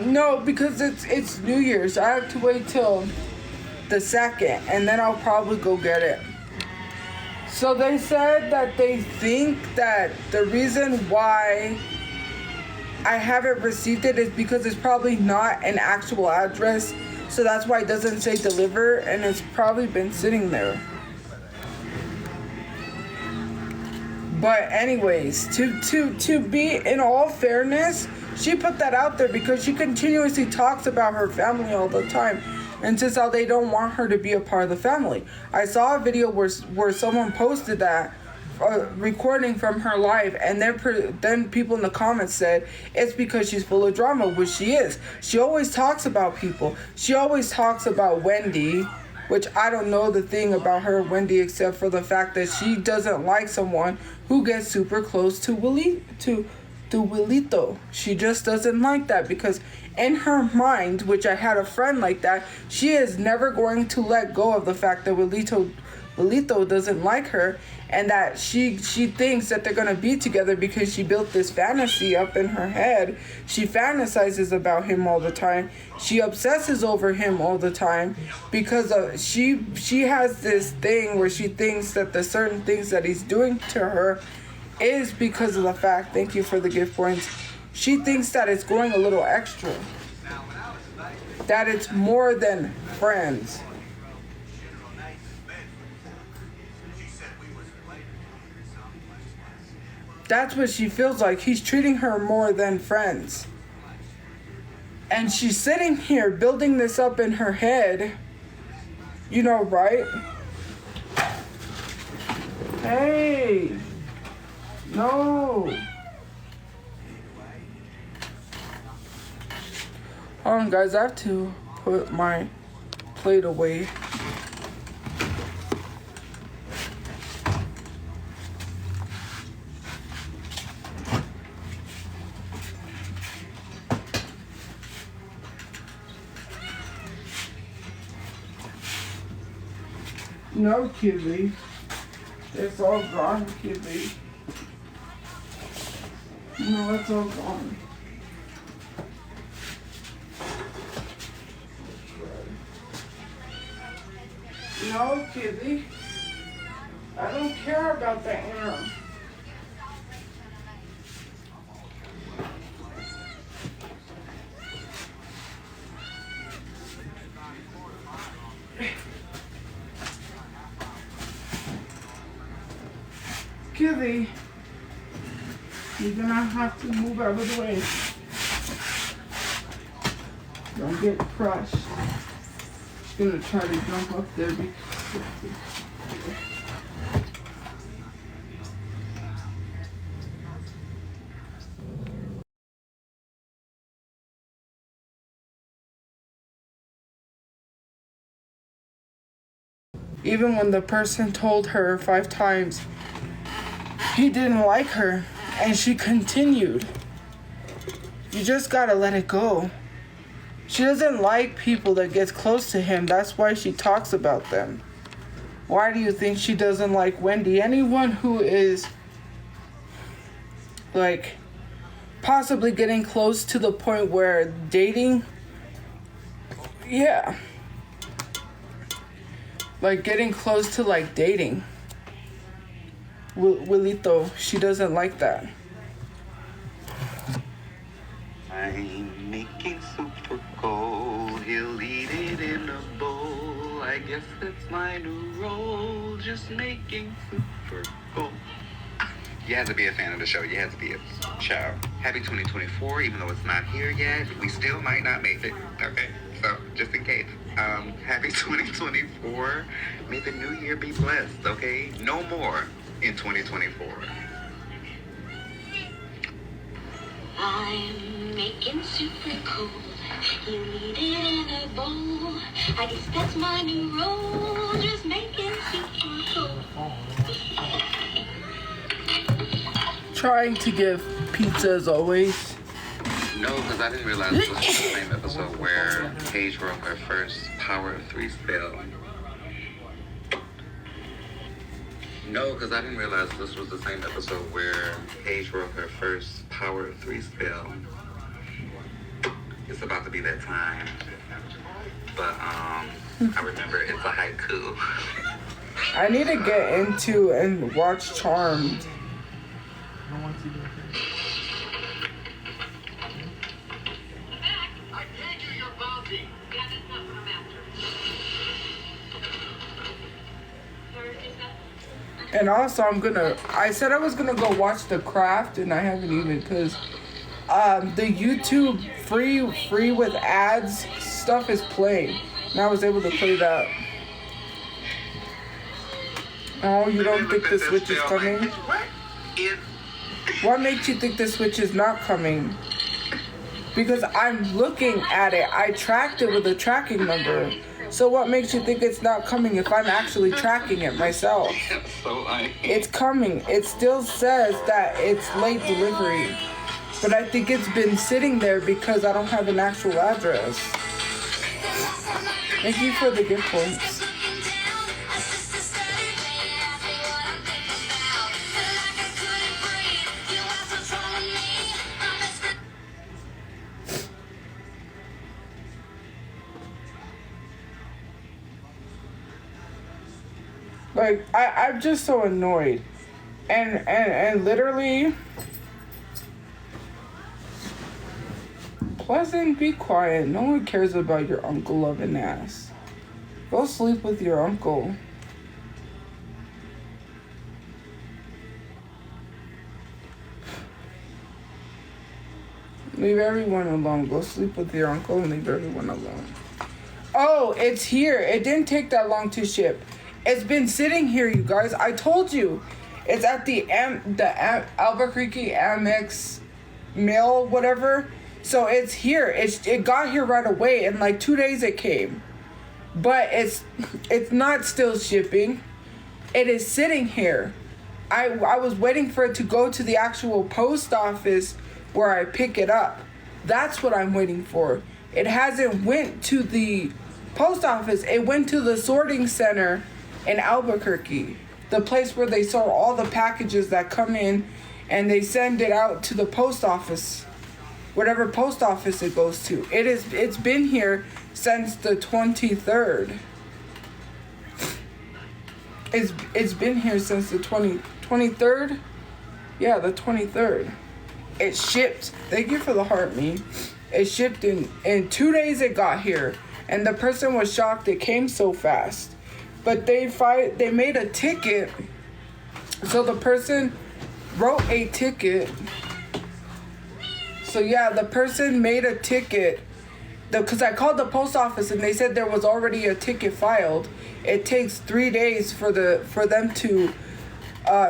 [SPEAKER 1] No, because it's New Year's. I have to wait till the 2nd, and then I'll probably go get it. So they said that they think that the reason why I haven't received it is because it's probably not an actual address. So that's why it doesn't say deliver, and it's probably been sitting there. But anyways, to be in all fairness, she put that out there because she continuously talks about her family all the time and says how they don't want her to be a part of the family. I saw a video where someone posted that recording from her live, and then people in the comments said it's because she's full of drama, which she is. She always talks about people. She always talks about Wendy, which I don't know the thing about her, Wendy, except for the fact that she doesn't like someone who gets super close to Willito. She just doesn't like that because in her mind, which I had a friend like that, she is never going to let go of the fact that Wilito doesn't like her, and that she thinks that they're gonna be together because she built this fantasy up in her head. She fantasizes about him all the time. She obsesses over him all the time because she has this thing where she thinks that the certain things that he's doing to her is because of the fact, thank you for the gift points, she thinks that it's going a little extra, that it's more than friends. That's what she feels like. He's treating her more than friends. And she's sitting here building this up in her head. You know, right? Hey. No. Hold on, guys. I have to put my plate away. No, Kibby. It's all gone, Kibby. No, it's all gone. No, Kibby. I don't care about the arm. Kibby, you're gonna have to move out of the way. Don't get crushed. I'm gonna try to jump up there because even when the person told her 5 times he didn't like her, and she continued. You just gotta let it go. She doesn't like people that gets close to him. That's why she talks about them. Why do you think she doesn't like Wendy? Anyone who is like possibly getting close to the point where dating, yeah, like getting close to like dating. Wilito, she doesn't like that.
[SPEAKER 12] I'm making super cold. He'll eat it in a bowl. I guess that's my new role. Just making super cold. You had to be a fan of the show. You had to be a show. Happy 2024, even though it's not here yet. We still might not make it. Okay, so just in case. Happy 2024. May the new year be blessed, okay? No more in 2024.
[SPEAKER 9] I'm making super cold. You need it in a bowl. I guess that's my new role. Just making super cold.
[SPEAKER 1] Trying to give pizza as always.
[SPEAKER 12] No, because I didn't realize this was the same episode where Paige wrote her first Power of 3 spell. No, because I didn't realize this was the same episode where Paige wrote her first Power of 3 spell. It's about to be that time. But, I remember it's a haiku.
[SPEAKER 1] I need to get into and watch Charmed.
[SPEAKER 5] I want to do it.
[SPEAKER 4] I paid you your bounty.
[SPEAKER 9] Yeah, that's not what I'm after.
[SPEAKER 1] And also I said I was gonna go watch The Craft, and I haven't even, because the YouTube free with ads stuff is playing, and I was able to play that. Oh, you don't think the Switch is coming? What makes you think the Switch is not coming? Because I'm looking at it. I tracked it with a tracking number. So what makes you think it's not coming if I'm actually tracking it myself? It's coming. It still says that it's late delivery. But I think it's been sitting there because I don't have an actual address. Thank you for the gift points. Like, I'm just so annoyed. And literally... Pleasant, be quiet. No one cares about your uncle loving ass. Go sleep with your uncle. Leave everyone alone. Go sleep with your uncle and leave everyone alone. Oh, it's here. It didn't take that long to ship. It's been sitting here, you guys. I told you. It's at the Albuquerque Amex mail, whatever. So it's here. It got here right away. In like 2 days it came. But it's not still shipping. It is sitting here. I was waiting for it to go to the actual post office where I pick it up. That's what I'm waiting for. It hasn't went to the post office. It went to the sorting center in Albuquerque. The place where they sort all the packages that come in and they send it out to the post office. Whatever post office it goes to. It's been here since the 23rd. It's been here since the 23rd? Yeah, the 23rd. It shipped. Thank you for the heart, me. It shipped in 2 days it got here. And the person was shocked it came so fast. But they made a ticket. So the person wrote a ticket. So yeah, the person made a ticket. Because I called the post office and they said there was already a ticket filed. It takes 3 days for them to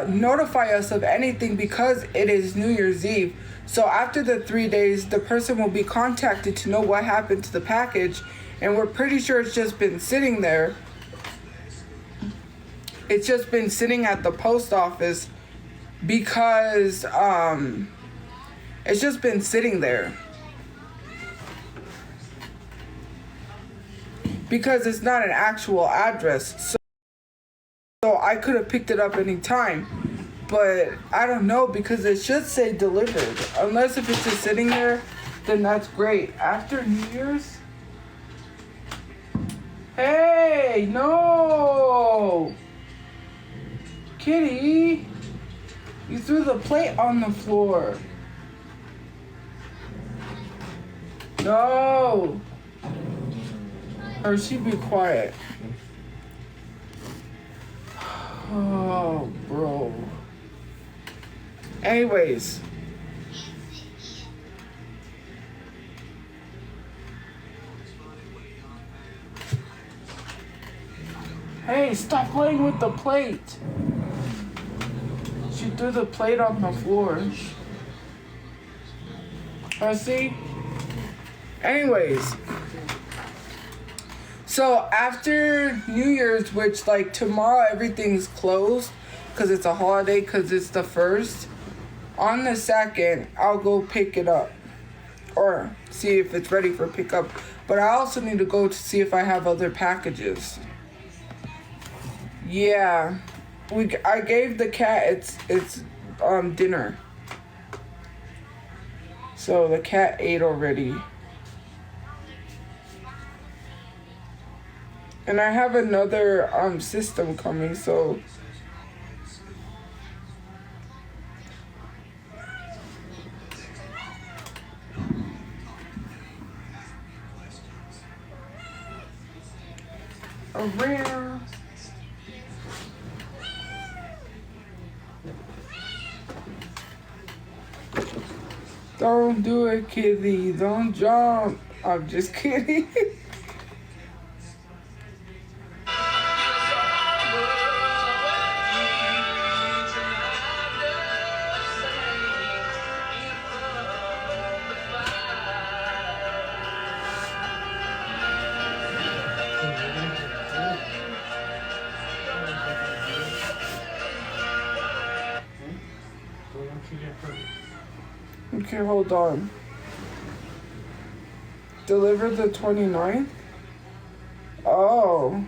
[SPEAKER 1] notify us of anything because it is New Year's Eve. So after the 3 days, the person will be contacted to know what happened to the package. And we're pretty sure it's just been sitting there. It's just been sitting at the post office because it's just been sitting there. Because it's not an actual address. So I could have picked it up any time. But I don't know because it should say delivered. Unless if it's just sitting there, then that's great. After New Year's? Hey, no! Kitty! You threw the plate on the floor. No! Or she'd be quiet. Oh, bro. Anyways. Hey, stop playing with the plate. She threw the plate on the floor. See? Anyways. So after New Year's, which like tomorrow everything's closed because it's a holiday because it's the 1st. On the 2nd, I'll go pick it up or see if it's ready for pickup. But I also need to go to see if I have other packages. Yeah, I gave the cat its dinner. So the cat ate already. And I have another system coming, so a rare. Don't do it, kitty. Don't jump. I'm just kidding. Okay, hold on. Deliver the 29th? Oh.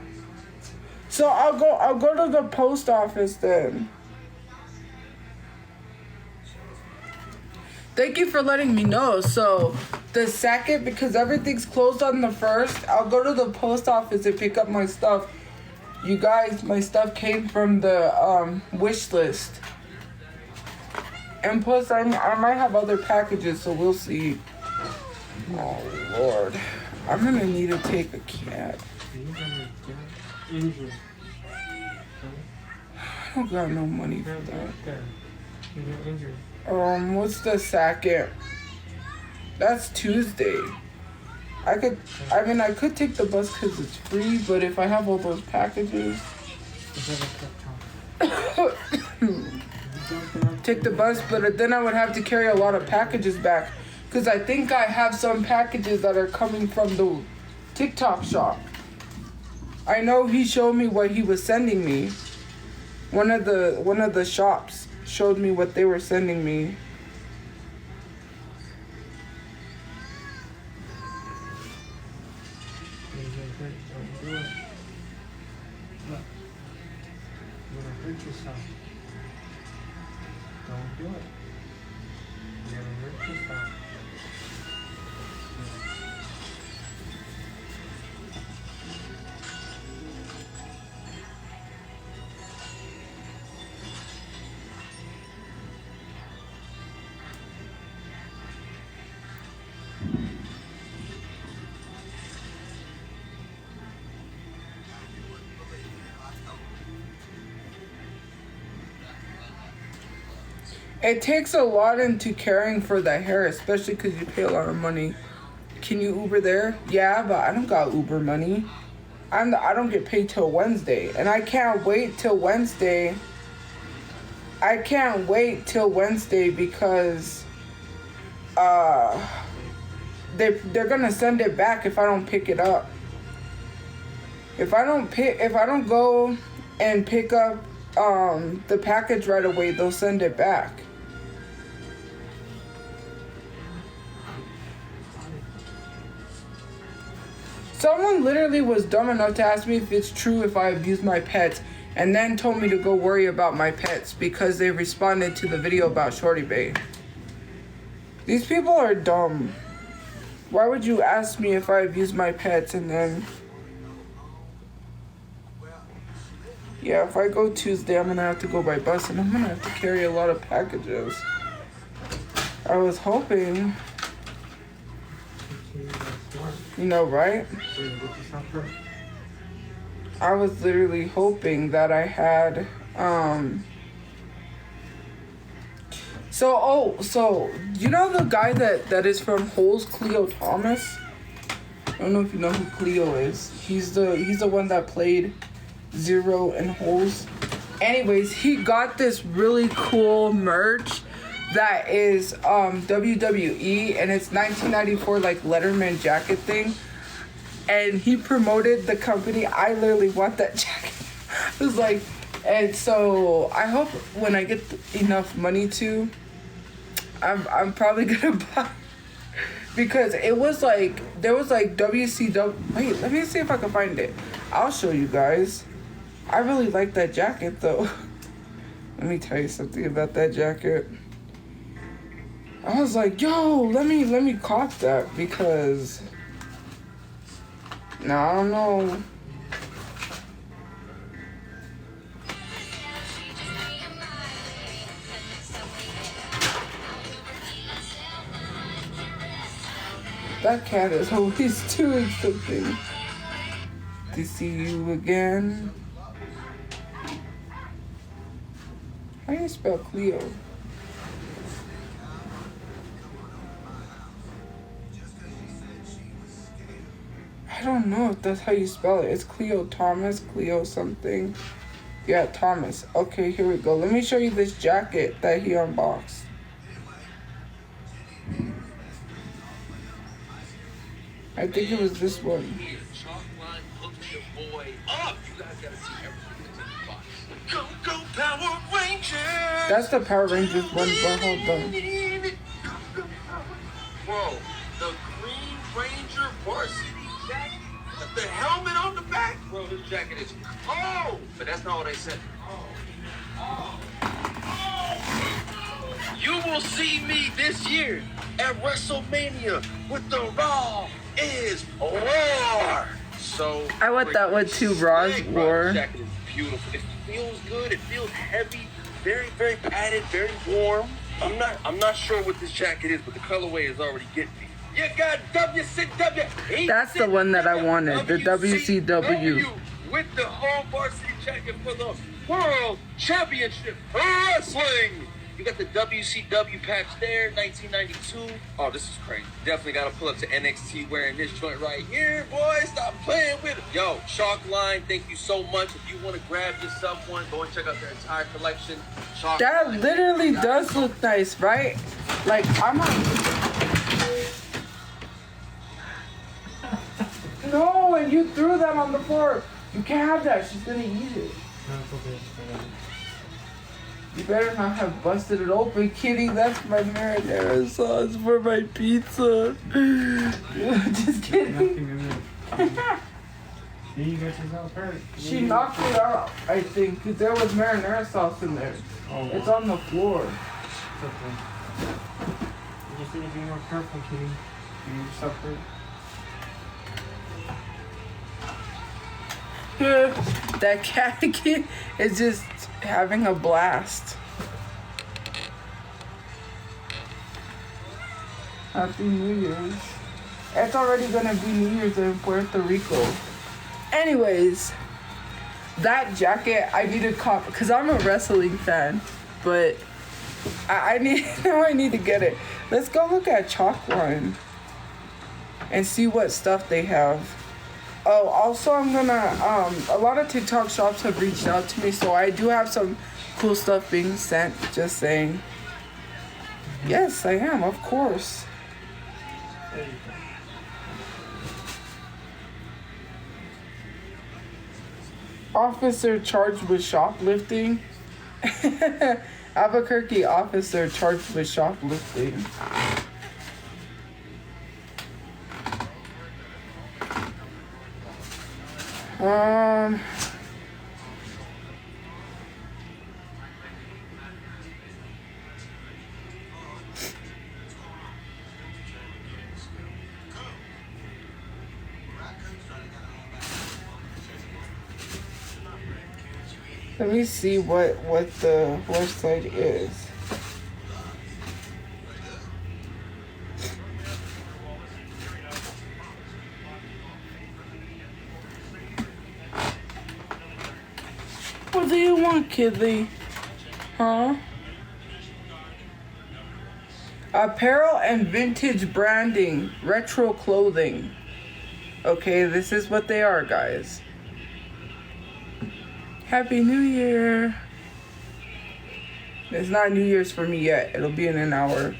[SPEAKER 1] So I'll go to the post office then. Thank you for letting me know. So the second, because everything's closed on the 1st, I'll go to the post office and pick up my stuff. You guys, my stuff came from the wish list. And plus, I might have other packages, so we'll see. Oh, Lord. I'm going to need to take a cab. I don't got no money for that. What's the second? That's Tuesday. I could take the bus because it's free, but if I have all those packages... take the bus, but then I would have to carry a lot of packages back. Because I think I have some packages that are coming from the TikTok shop. I know he showed me what he was sending me. One of the shops showed me what they were sending me.
[SPEAKER 5] Don't do it. You're gonna hurt yourself.
[SPEAKER 1] It takes a lot into caring for the hair, especially because you pay a lot of money. Can you Uber there? Yeah, but I don't got Uber money. I don't get paid till Wednesday, and I can't wait till Wednesday. I can't wait till Wednesday because they're gonna send it back if I don't pick it up. If I don't go and pick up the package right away, they'll send it back. Someone literally was dumb enough to ask me if it's true if I abuse my pets, and then told me to go worry about my pets because they responded to the video about Shorty Bay. These people are dumb. Why would you ask me if I abuse my pets and then... Yeah, if I go Tuesday, I'm gonna have to go by bus and I'm gonna have to carry a lot of packages. I was hoping... You know, right? I was literally hoping that I had, So, you know the guy that is from Holes, Cleo Thomas? I don't know if you know who Cleo is. He's the one that played Zero in Holes. Anyways, he got this really cool merch that is WWE, and it's 1994 like Letterman jacket thing, and he promoted the company. I literally want that jacket. I was like, and so I hope when I get enough money to, I'm probably gonna buy, because it was like, there was like WCW. Wait, let me see if I can find it. I'll show you guys. I really like that jacket though. Let me tell you something about that jacket. I was like, yo, let me cop that because I don't know. That cat is always doing something. To see you again. How do you spell Cleo? I don't know if that's how you spell it. It's Cleo Thomas, Cleo something. Yeah, Thomas. Okay, here we go. Let me show you this jacket that he unboxed. I think it was this one. That's the Power Rangers one, but hold on.
[SPEAKER 13] Bro, the Green Ranger varsity jacket with the helmet on the back? Bro, this jacket is cold. But that's not what they said. You will see me this year at WrestleMania with the Raw is War. So
[SPEAKER 1] I want that one too, Raw's War.
[SPEAKER 13] This jacket is beautiful. It feels good. It feels heavy. Very, very padded. Very warm. I'm not sure what this jacket is, but the colorway is already getting me. You got WCW.
[SPEAKER 1] That's the one that I wanted. The WCW.
[SPEAKER 13] With the home varsity jacket for the World Championship Wrestling. You got the WCW patch there, 1992. Oh, this is crazy. Definitely got to pull up to NXT wearing this joint right here, boy. Stop playing with it. Yo, Chalk Line, thank you so much. If you want to grab yourself one, go and check out their entire collection. Chalk
[SPEAKER 1] That
[SPEAKER 13] Line.
[SPEAKER 1] literally does look nice, right? Like, I'm not... No, and you threw them on the floor. You can't have that. She's going to eat it.
[SPEAKER 5] No, it's okay.
[SPEAKER 1] You better not have busted it open, kitty. That's my marinara sauce for my pizza. Just kidding.
[SPEAKER 5] You got yourself hurt.
[SPEAKER 1] She knocked it out, I think, because there was marinara sauce in there.
[SPEAKER 5] Oh,
[SPEAKER 1] it's on the floor.
[SPEAKER 5] It's okay. You just need to be more careful, kitty. You suffer.
[SPEAKER 1] That cat kid is just having a blast. Happy New Year's. It's already gonna be New Year's in Puerto Rico. Anyways, that jacket I need to cop because I'm a wrestling fan, but I need to get it. Let's go look at Chalk Line and see what stuff they have. Oh, also I'm gonna, a lot of TikTok shops have reached out to me, so I do have some cool stuff being sent, just saying. Yes, I am, of course. Officer charged with shoplifting. Albuquerque officer charged with shoplifting. Let me see what the website is. What do you want, Kidley? Huh? Apparel and vintage branding, retro clothing. Okay, this is what they are, guys. Happy New Year. It's not New Year's for me yet. It'll be in an hour.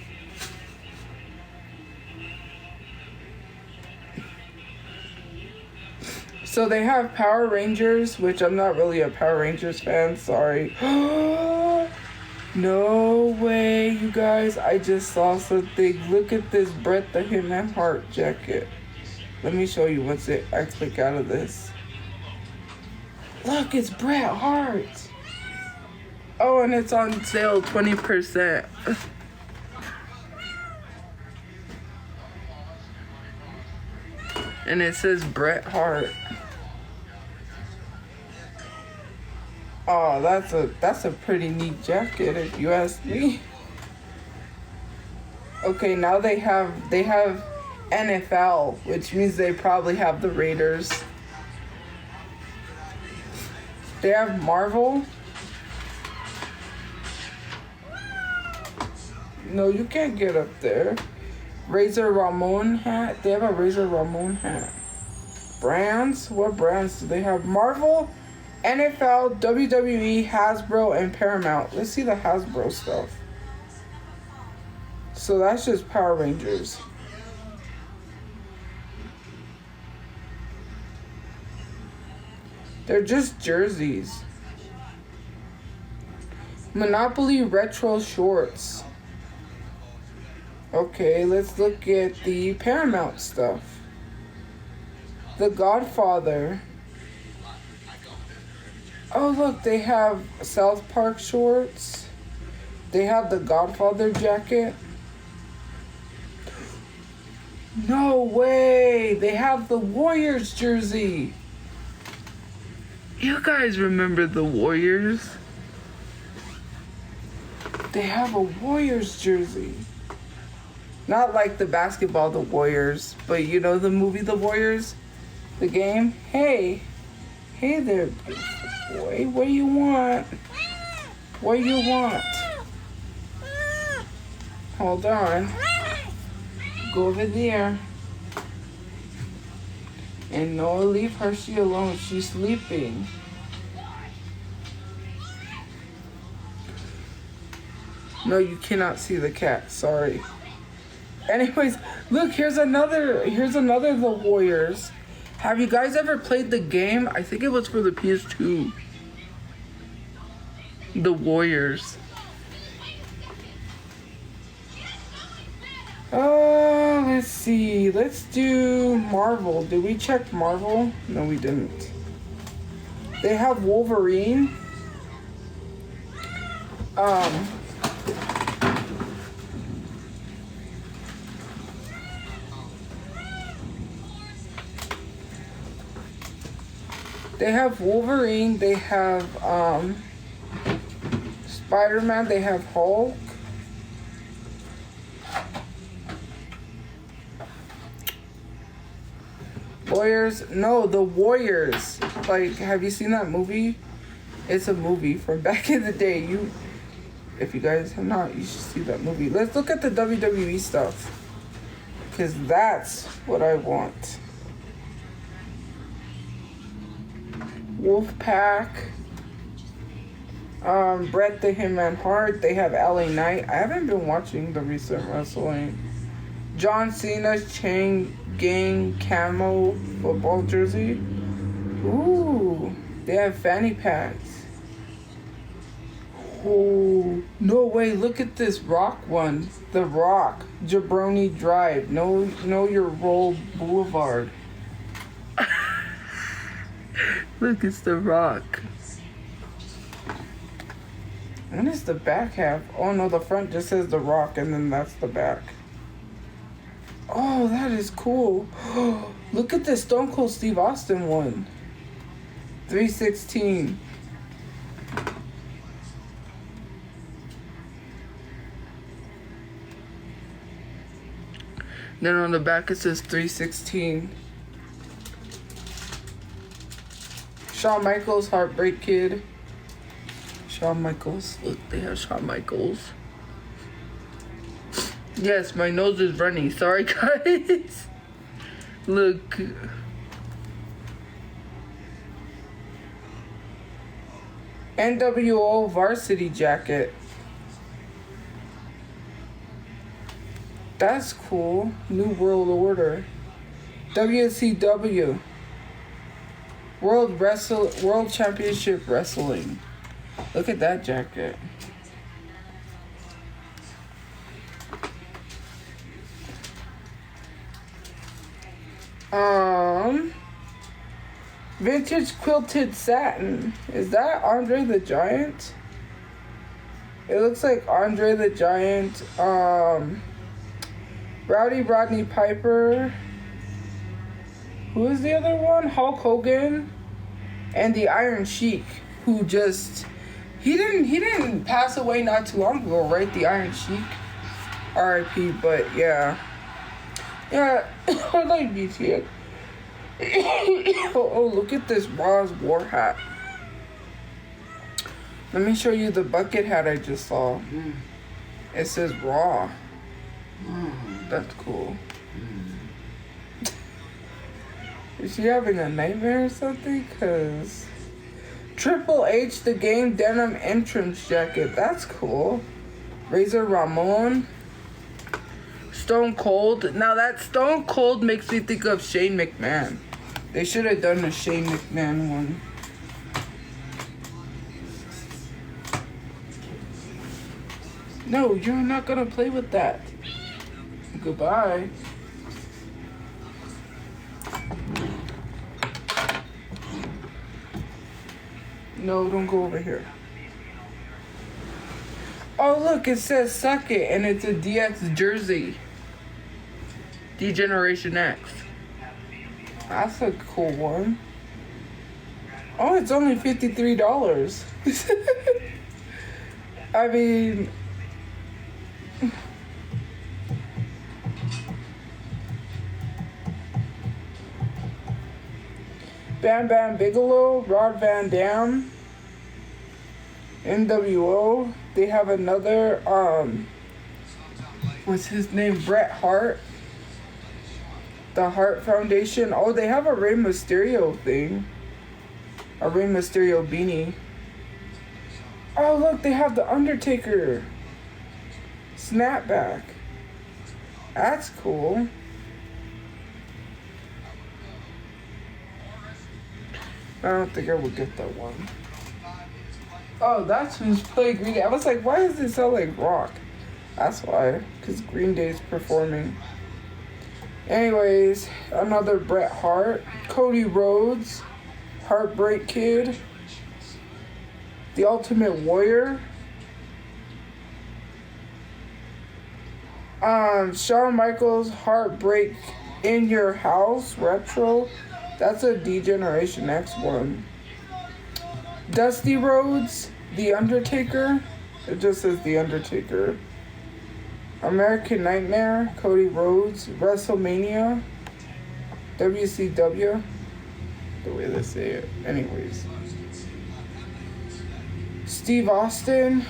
[SPEAKER 1] So they have Power Rangers, which I'm not really a Power Rangers fan, sorry. No way, you guys. I just saw something. Look at this Bret the Hitman Hart jacket. Let me show you what's it. I click out of this. Look, it's Bret Hart. Oh, and it's on sale 20%. And it says Bret Hart. Oh, that's a pretty neat jacket if you ask me. Okay, now they have NFL, which means they probably have the Raiders. They have Marvel. No, you can't get up there. Razor Ramon hat. They have a Razor Ramon hat. Brands? What brands do they have? Marvel, NFL, WWE, Hasbro, and Paramount. Let's see the Hasbro stuff. So that's just Power Rangers. They're just jerseys. Monopoly retro shorts. Okay, let's look at the Paramount stuff. The Godfather. Oh, look, they have South Park shorts. They have the Godfather jacket. No way! They have the Warriors jersey. You guys remember the Warriors? They have a Warriors jersey. Not like the basketball, the Warriors, but you know the movie The Warriors? The game? Hey. Hey there, boy. What do you want? What do you want? Hold on. Go over there. And no, leave Hershey alone. She's sleeping. No, you cannot see the cat. Sorry. Anyways, look, here's another The Warriors. Have you guys ever played the game? I think it was for the PS2. The Warriors. Let's see. Let's do Marvel. Did we check Marvel? No, we didn't. They have Wolverine. They have Wolverine. They have Spider-Man. They have Hulk. Warriors. No, the Warriors. Like, have you seen that movie? It's a movie from back in the day. If you guys have not, you should see that movie. Let's look at the WWE stuff. Because that's what I want. Wolfpack. Bret the Hitman Hart. They have LA Knight. I haven't been watching the recent wrestling. John Cena's Chain Gang Camo football jersey. Ooh. They have fanny packs. Oh, no way. Look at this Rock one. The Rock. Jabroni Drive. Know your role Boulevard. Look, it's The Rock. What is the back half? Oh no, the front just says The Rock and then that's the back. Oh, that is cool. Look at the Stone Cold Steve Austin one. 316. Then on the back it says 316. Shawn Michaels, Heartbreak Kid. Shawn Michaels. Look, they have Shawn Michaels. Yes, my nose is running. Sorry, guys. Look. NWO varsity jacket. That's cool. New World Order. WCW. World Championship Wrestling. Look at that jacket. Vintage quilted satin. Is that Andre the Giant? It looks like Andre the Giant. Rowdy Rodney Piper. Who is the other one? Hulk Hogan. And the Iron Sheik, who just he didn't pass away not too long ago, right? The Iron Sheik. R.I.P. But yeah. Yeah, I like BTS. Oh, look at this Raw's war hat. Let me show you the bucket hat I just saw. It says Raw. That's cool. Is she having a nightmare or something? Cause Triple H, the game denim entrance jacket. That's cool. Razor Ramon. Stone Cold. Now that Stone Cold makes me think of Shane McMahon. They should have done a Shane McMahon one. No, you're not gonna play with that. Goodbye. No, don't go over here. Oh, look, it says Suck It, and it's a DX jersey. D-Generation X. That's a cool one. Oh, it's only $53. I mean... Bam Bam Bigelow, Rod Van Dam, NWO. They have another, what's his name? Bret Hart. The Hart Foundation. Oh, they have a Rey Mysterio thing. A Rey Mysterio beanie. Oh, look, they have the Undertaker snapback. That's cool. I don't think I would get that one. Oh, that's who's playing Green Day. I was like, why does it sound like rock? That's why, because Green Day's performing. Anyways, another Bret Hart, Cody Rhodes, Heartbreak Kid, The Ultimate Warrior, Shawn Michaels, Heartbreak in Your House, Retro. That's a D-Generation X one. Dusty Rhodes, The Undertaker. It just says The Undertaker. American Nightmare, Cody Rhodes, WrestleMania, WCW. The way they say it. Anyways. Steve Austin.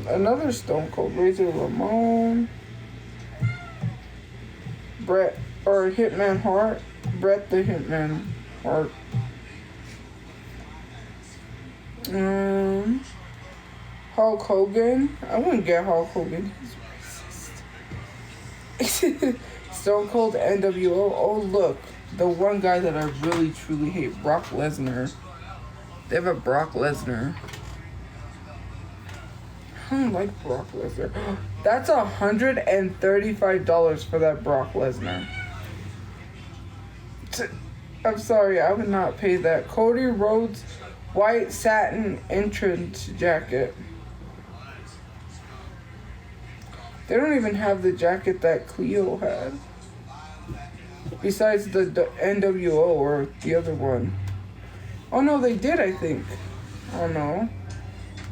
[SPEAKER 1] Another Stone Cold. Razor Ramon. Bret, or Hitman Hart. Bret the Hitman Hart. Hulk Hogan. I wouldn't get Hulk Hogan. He's racist. Stone Cold NWO. Oh, look. The one guy that I really, truly hate. Brock Lesnar. They have a Brock Lesnar. I don't like Brock Lesnar. That's $135 for that Brock Lesnar. I'm sorry, I would not pay that. Cody Rhodes white satin entrance jacket. They don't even have the jacket that Cleo had. Besides the NWO or the other one. Oh no, they did, I think. I don't know.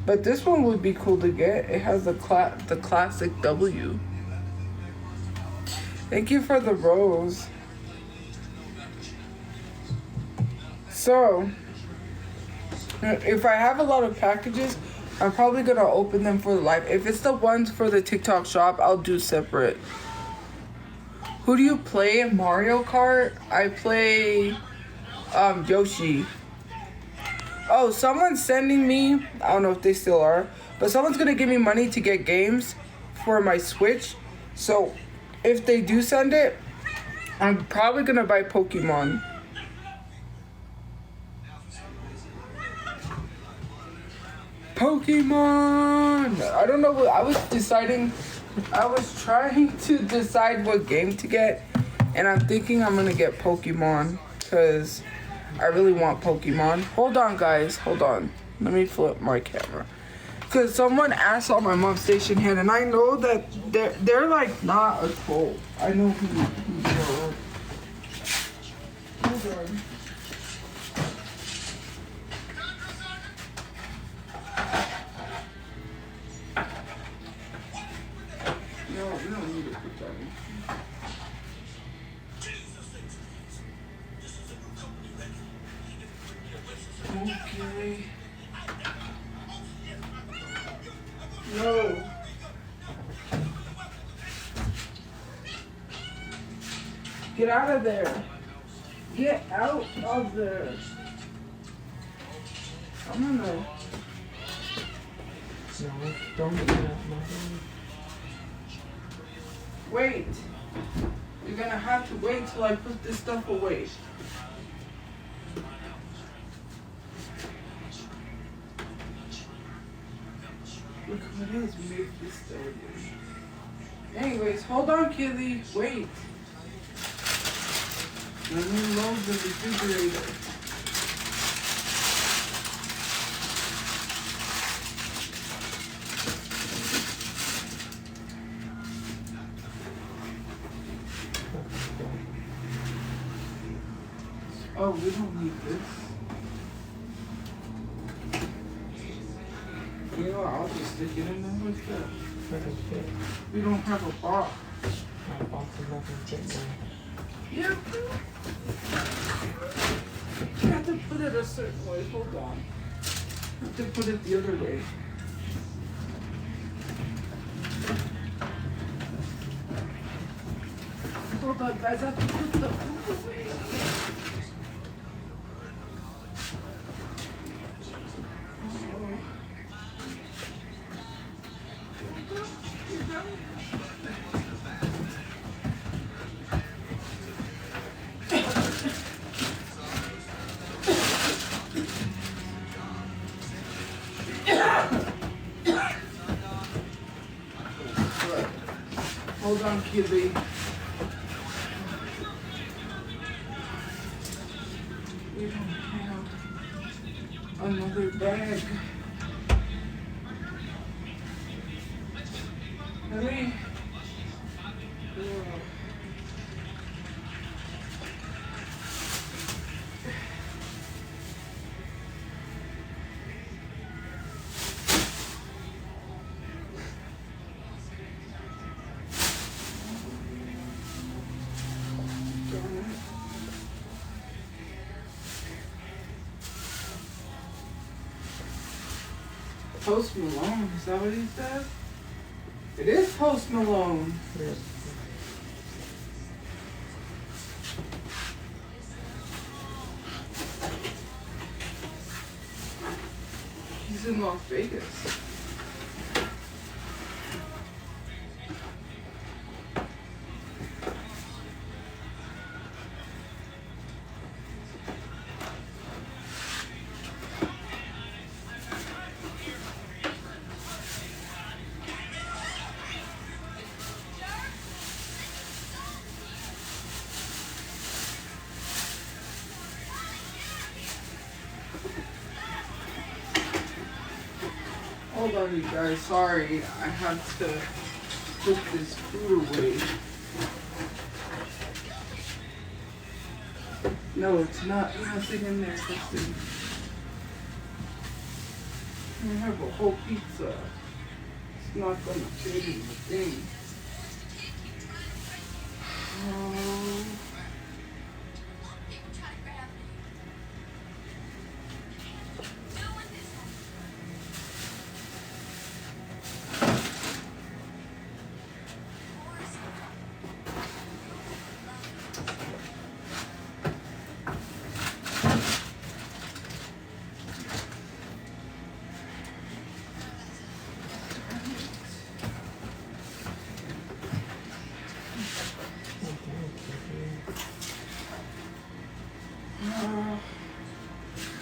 [SPEAKER 1] But this one would be cool to get. It has the classic W. Thank you for the rose. So, if I have a lot of packages, I'm probably going to open them for the live. If it's the ones for the TikTok shop, I'll do separate. Who do you play? Mario Kart? I play Yoshi. Oh, someone's sending me, I don't know if they still are, but someone's going to give me money to get games for my Switch. So, if they do send it, I'm probably going to buy Pokemon. Pokemon! I don't know what, I was trying to decide what game to get, and I'm thinking I'm going to get Pokemon, because I really want Pokemon. Hold on, guys. Hold on. Let me flip my camera. Because someone asked on my mom's station hand, and I know that they're like not a troll. I know who they are. Hold on. No, we don't need it for time. Okay. No. Get out of there. Get out of there. I'm gonna.
[SPEAKER 5] No, don't get that.
[SPEAKER 1] Wait. You're gonna have to wait till I put this stuff away. Look what it is. We made this stuff. Anyways, hold on, Kitty. Wait. Let me load the refrigerator. Oh, we don't need this. You know, I'll just stick it in there with that. We don't have a box.
[SPEAKER 5] My box is not going to fit there.
[SPEAKER 1] Yeah. You have to put it a certain way. Hold on. You have to put it the other way. Hold on, guys. I have to put the food away. Hold on, Kitty. We don't have another bag. Let me. Post Malone, is that what he said? It is Post Malone.
[SPEAKER 5] Yes.
[SPEAKER 1] He's in Las Vegas. Hold on, you guys. Sorry, I have to put this food away. No, it's not. Nothing in there, Kristen. I have a whole pizza. It's not gonna fit in the thing.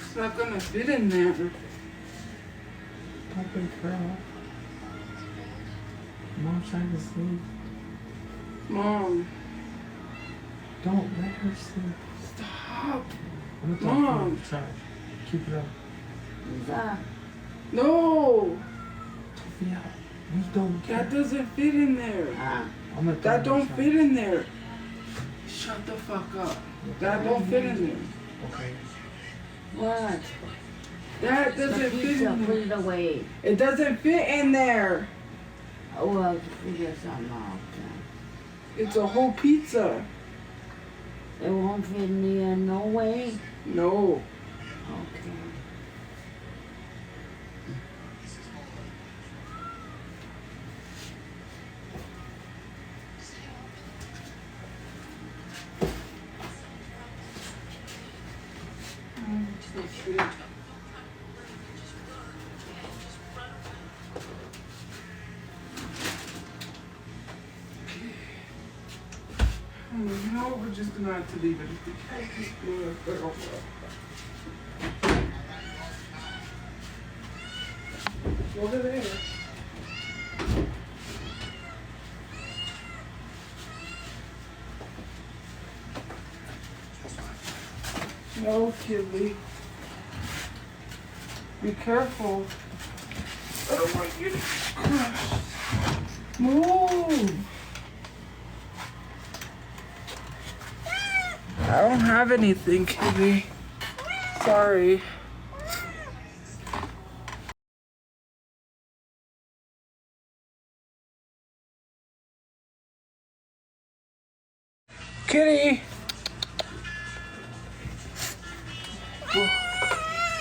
[SPEAKER 1] It's not gonna fit in there.
[SPEAKER 5] Open crap. Mom's trying to sleep.
[SPEAKER 1] Mom.
[SPEAKER 5] Don't let her sleep.
[SPEAKER 1] Stop.
[SPEAKER 5] I'm gonna
[SPEAKER 1] Mom.
[SPEAKER 5] talk to her. Keep it up.
[SPEAKER 1] Who's that? No.
[SPEAKER 5] Yeah. We don't care.
[SPEAKER 1] That doesn't fit in there.
[SPEAKER 5] I'm gonna
[SPEAKER 1] That don't fit in there. Shut the fuck up. That don't fit in there.
[SPEAKER 5] Okay.
[SPEAKER 14] What?
[SPEAKER 1] That doesn't fit in there.
[SPEAKER 14] Put it away.
[SPEAKER 1] It doesn't fit in there.
[SPEAKER 14] Oh, well, figure something out.
[SPEAKER 1] It's a whole pizza.
[SPEAKER 14] It won't fit in there, no way?
[SPEAKER 1] No.
[SPEAKER 14] Okay.
[SPEAKER 1] No, we're just gonna have to leave it. Over there. No, Kitty. Be careful. I don't want you to crash. Move. I don't have anything, Kitty. Sorry. Kitty!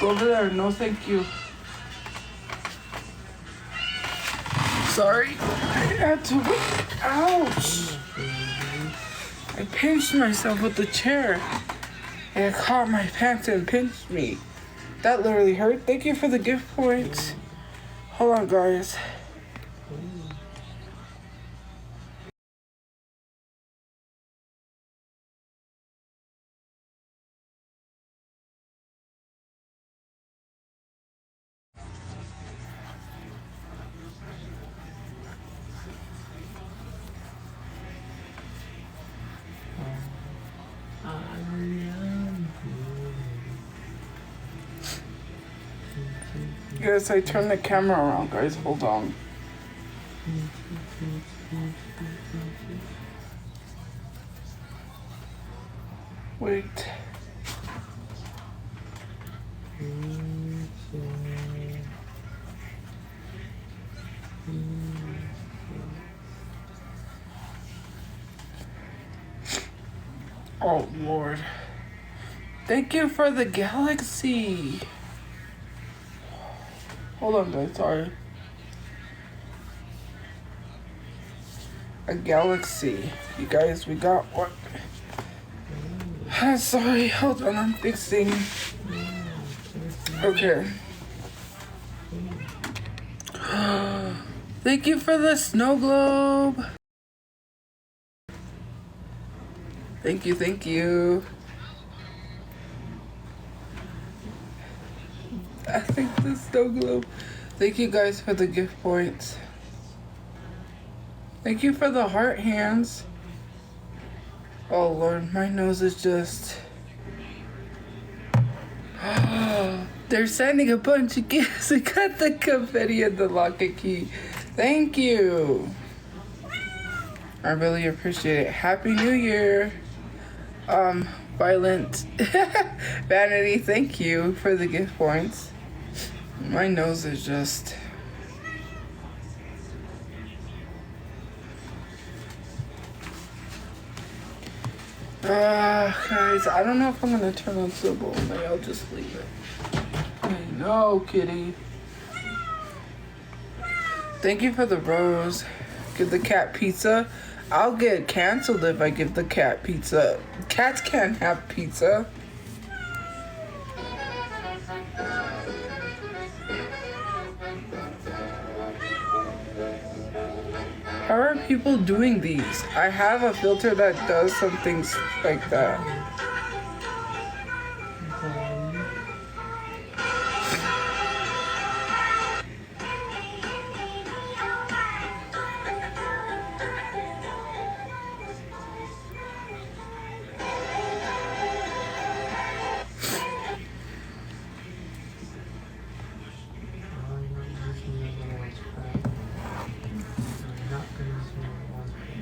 [SPEAKER 1] Go over there. No, thank you. Sorry. I had to. Ouch! I pinched myself with the chair. And it caught my pants and pinched me. That literally hurt. Thank you for the gift points. Hold on, guys. Yes, I turned the camera around, guys. Hold on. Wait. Oh, Lord. Thank you for the galaxy. Hold on, guys. Sorry. A galaxy. You guys, we got what? Sorry. Hold on. I'm fixing. Okay. Thank you for the snow globe. Thank you, thank you. I think the snow globe. Thank you guys for the gift points. Thank you for the heart hands. Oh Lord, my nose is just... They're sending a bunch of gifts. We got the confetti and the lock and key. Thank you. I really appreciate it. Happy New Year. Violent Vanity, thank you for the gift points. My nose is just... guys, I don't know if I'm gonna turn on Sybil. Maybe I'll just leave it. I know, kitty. Thank you for the rose. Give the cat pizza. I'll get canceled if I give the cat pizza. Cats can't have pizza. How are people doing these? I have a filter that does some things like that.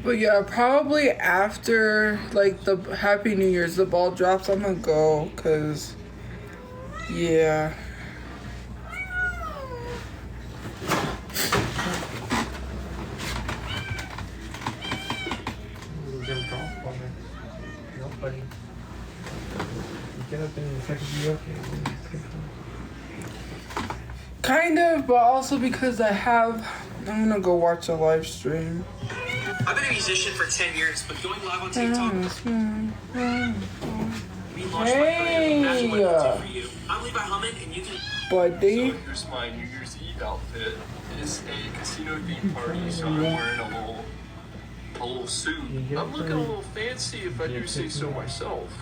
[SPEAKER 1] But yeah, probably after like the Happy New Year's, the ball drops, I'm gonna go, cause yeah. Kind of, but also because I'm gonna go watch a live stream.
[SPEAKER 15] I've been a musician for 10 years, but going live on TikTok.
[SPEAKER 1] Hey!
[SPEAKER 15] Imagine what it would do for you. I'm Levi Hummon, and you can.
[SPEAKER 1] Buddy.
[SPEAKER 16] So here's my New Year's Eve outfit. It's a casino theme party, so I'm wearing a little suit. I'm looking a little fancy, if I do say so myself.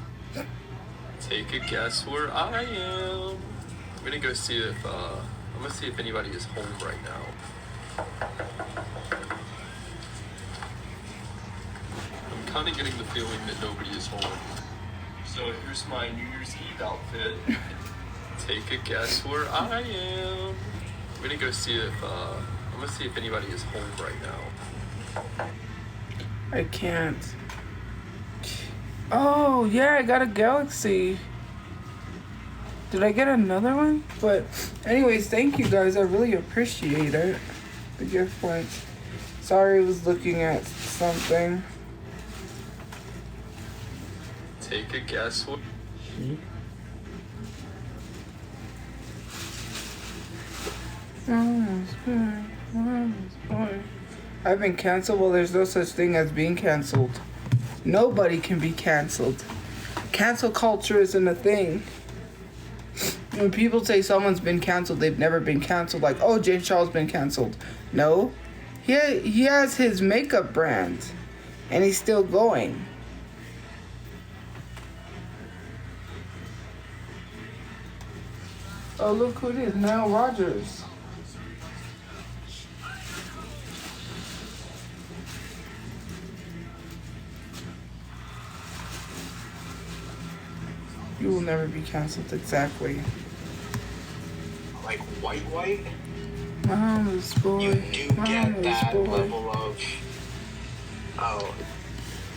[SPEAKER 16] Take a guess where I am. I'm gonna go see if anybody is home right now. I'm kind of getting the feeling that nobody is home. So here's my New Year's Eve outfit. Take a guess where I am. I'm gonna go see if anybody is home right now.
[SPEAKER 1] I can't. Oh, yeah, I got a Galaxy. Did I get another one? But anyways, thank you guys. I really appreciate it. The gift points. Sorry, I was looking at something.
[SPEAKER 16] Take a guess what...
[SPEAKER 1] I've been canceled. Well, there's no such thing as being canceled. Nobody can be canceled. Cancel culture isn't a thing. When people say someone's been canceled, they've never been canceled. Like, oh, James Charles been canceled. No. He has his makeup brand. And he's still going. Oh, look who it is. Nile Rodgers. You will never be canceled, exactly.
[SPEAKER 10] Like white?
[SPEAKER 1] Mama's boy.
[SPEAKER 10] You do get that level of... Oh.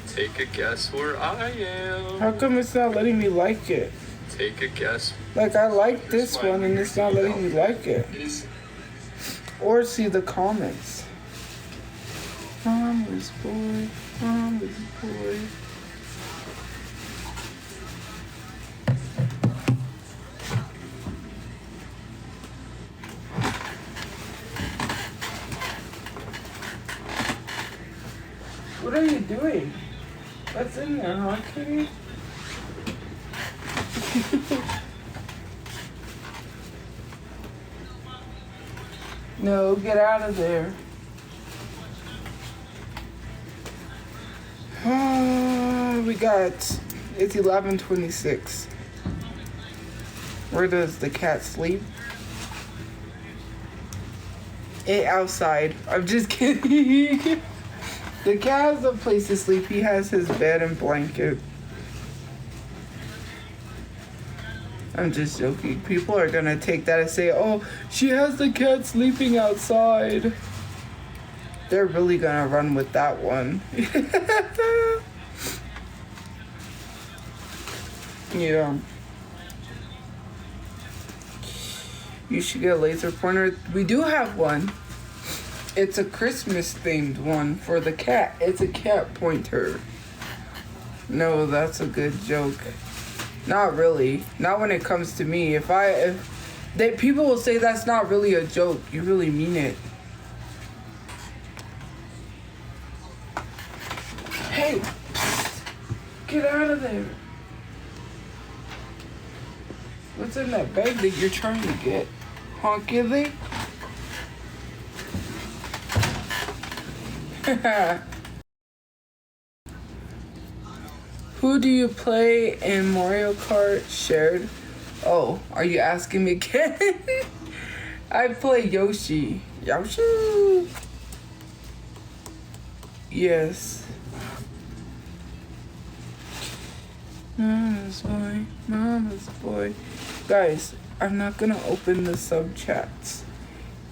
[SPEAKER 16] Take a guess where I am.
[SPEAKER 1] How come it's not letting me like it?
[SPEAKER 16] Take a guess.
[SPEAKER 1] Like, I like this one and it's not letting me like it. Or see the comments. Mama's boy. Mama's boy. What are you doing? What's in there, huh, kitty? No, get out of there. We got, it's 11:26. Where does the cat sleep? Outside. I'm just kidding. The cat has a place to sleep. He has his bed and blanket. I'm just joking. People are gonna take that and say, oh, she has the cat sleeping outside. They're really gonna run with that one. Yeah. You should get a laser pointer. We do have one. It's a Christmas themed one for the cat. It's a cat pointer. No, that's a good joke. Not really. Not when it comes to me. If people will say that's not really a joke, you really mean it. Hey, psst, get out of there. What's in that bag that you're trying to get? Huh, Gilly? Who do you play in Mario Kart shared? Oh, are you asking me again? I play Yoshi. Yoshi? Yes. Mama's boy. Mama's boy. Guys, I'm not gonna open the sub chats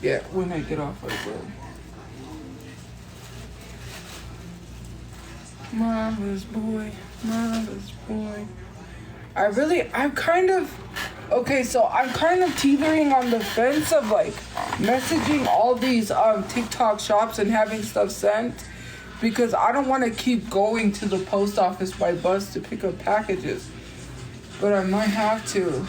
[SPEAKER 1] yet. When I get off, I will. Mama's boy. Mama's boy. I'm kind of teetering on the fence of like messaging all these TikTok shops and having stuff sent, because I don't want to keep going to the post office by bus to pick up packages, but I might have to.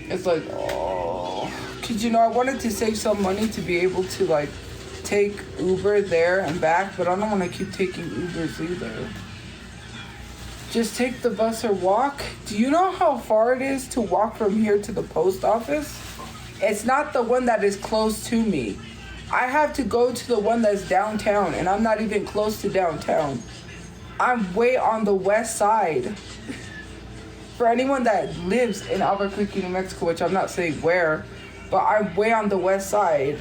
[SPEAKER 1] It's like, oh, cause I wanted to save some money to be able to like take Uber there and back, but I don't want to keep taking Ubers either. Just take the bus or walk. Do you know how far it is to walk from here to the post office? It's not the one that is close to me. I have to go to the one that's downtown, and I'm not even close to downtown. I'm way on the west side. For anyone that lives in Albuquerque, New Mexico, which I'm not saying where, but I'm way on the west side,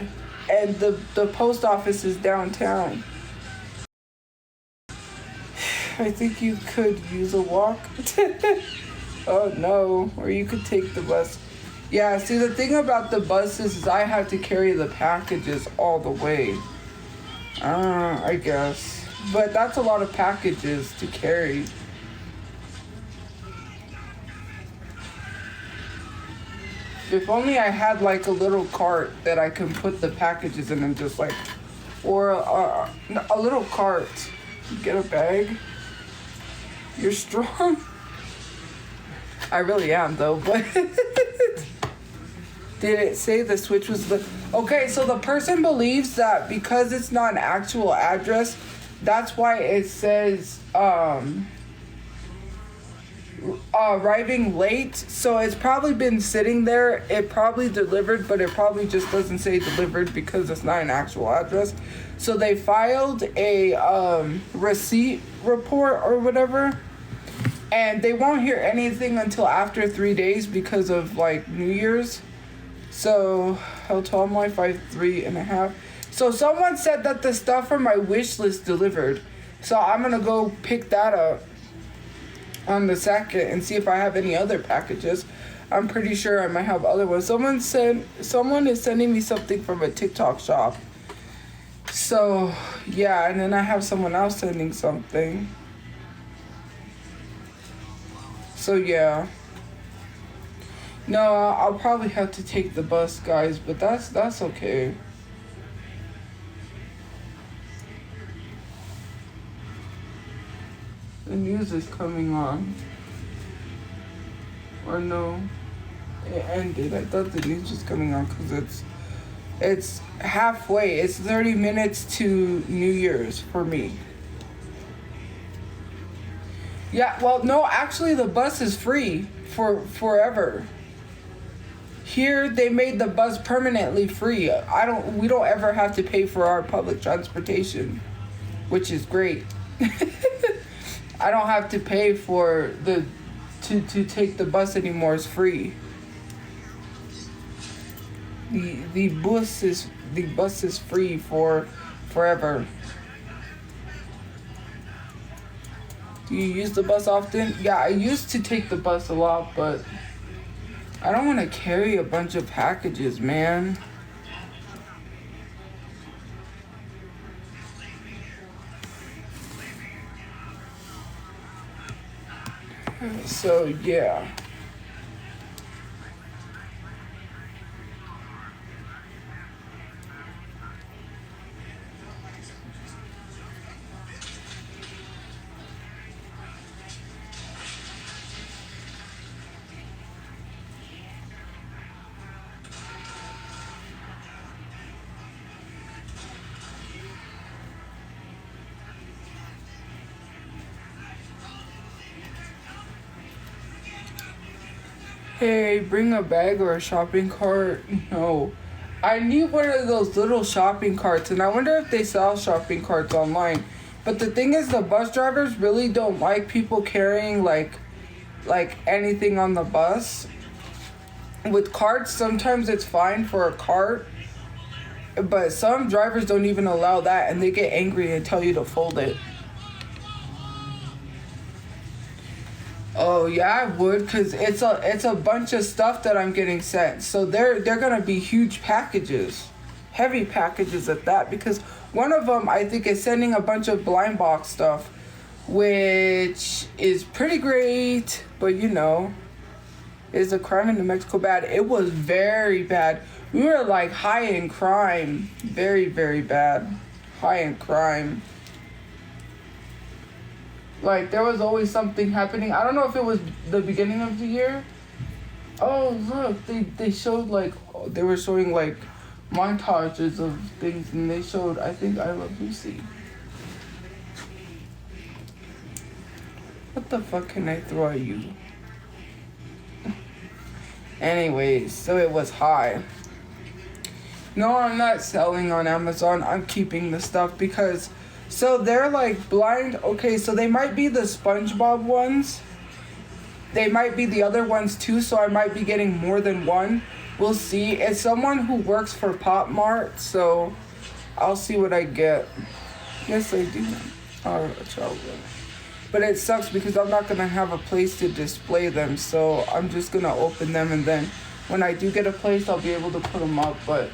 [SPEAKER 1] and the post office is downtown. I think you could use a walk. Oh no, or you could take the bus. Yeah, see the thing about the buses is I have to carry the packages all the way. I guess. But that's a lot of packages to carry. If only I had like a little cart that I can put the packages in and just like, or a little cart. Get a bag. You're strong. I really am though, but did it say the switch was the... Okay, so the person believes that because it's not an actual address, that's why it says arriving late. So it's probably been sitting there. It probably delivered, but it probably just doesn't say delivered because it's not an actual address. So they filed a receipt report or whatever, and they won't hear anything until after 3 days because of like New Year's. So I'll tell my 3.5. So someone said that the stuff from my wish list delivered. So I'm gonna go pick that up on the 2nd and see if I have any other packages. I'm pretty sure I might have other ones. Someone is sending me something from a TikTok shop. So yeah, and then I have someone else sending something. So yeah. No, I'll probably have to take the bus, guys, but that's okay. The news is coming on. Or no, it ended. I thought the news was coming on because it's halfway. It's 30 minutes to New Year's for me. Yeah, well, no, actually the bus is free for forever. Here they made the bus permanently free. We don't ever have to pay for our public transportation, which is great. I don't have to pay for to take the bus anymore. It's free. The bus is free for forever. Do you use the bus often? Yeah, I used to take the bus a lot, but I don't want to carry a bunch of packages, man. So, yeah. Hey, bring a bag or a shopping cart? No. I need one of those little shopping carts, and I wonder if they sell shopping carts online. But the thing is, the bus drivers really don't like people carrying like anything on the bus. With carts, sometimes it's fine for a cart, but some drivers don't even allow that, and they get angry and tell you to fold it. Oh yeah, I would, cause it's a bunch of stuff that I'm getting sent. So they're gonna be huge packages, heavy packages at that. Because one of them I think is sending a bunch of blind box stuff, which is pretty great. But you know, is the crime in New Mexico bad? It was very bad. We were like high in crime, very very bad, high in crime. Like, there was always something happening. I don't know if it was the beginning of the year. Oh, look, they showed, like, they were showing, like, montages of things, and they showed, I think, I Love Lucy. What the fuck can I throw at you? Anyways, so it was high. No, I'm not selling on Amazon. I'm keeping the stuff because... So they're like blind. Okay, so they might be the SpongeBob ones. They might be the other ones too, so I might be getting more than one. We'll see. It's someone who works for Pop Mart, so I'll see what I get. Yes, I do. Oh, child. But it sucks because I'm not gonna have a place to display them, so I'm just gonna open them, and then when I do get a place, I'll be able to put them up. But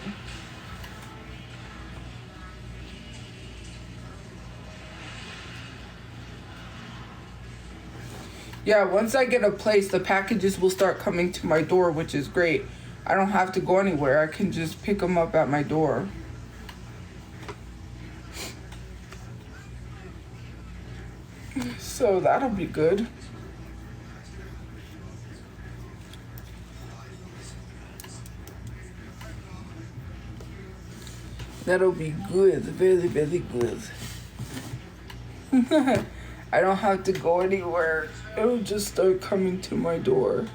[SPEAKER 1] yeah, once I get a place, the packages will start coming to my door, which is great. I don't have to go anywhere. I can just pick them up at my door. So that'll be good. That'll be good. Very, very good. I don't have to go anywhere. It'll just start coming to my door.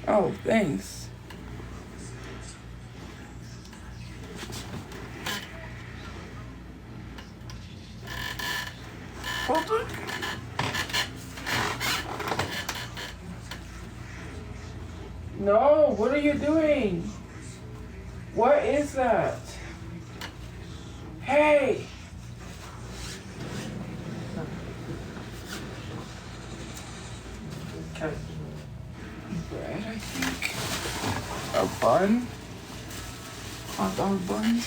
[SPEAKER 1] Oh, thanks. Hold on. No, what are you doing? What is that? Hey! Bread, I think. A bun? Hot dog buns?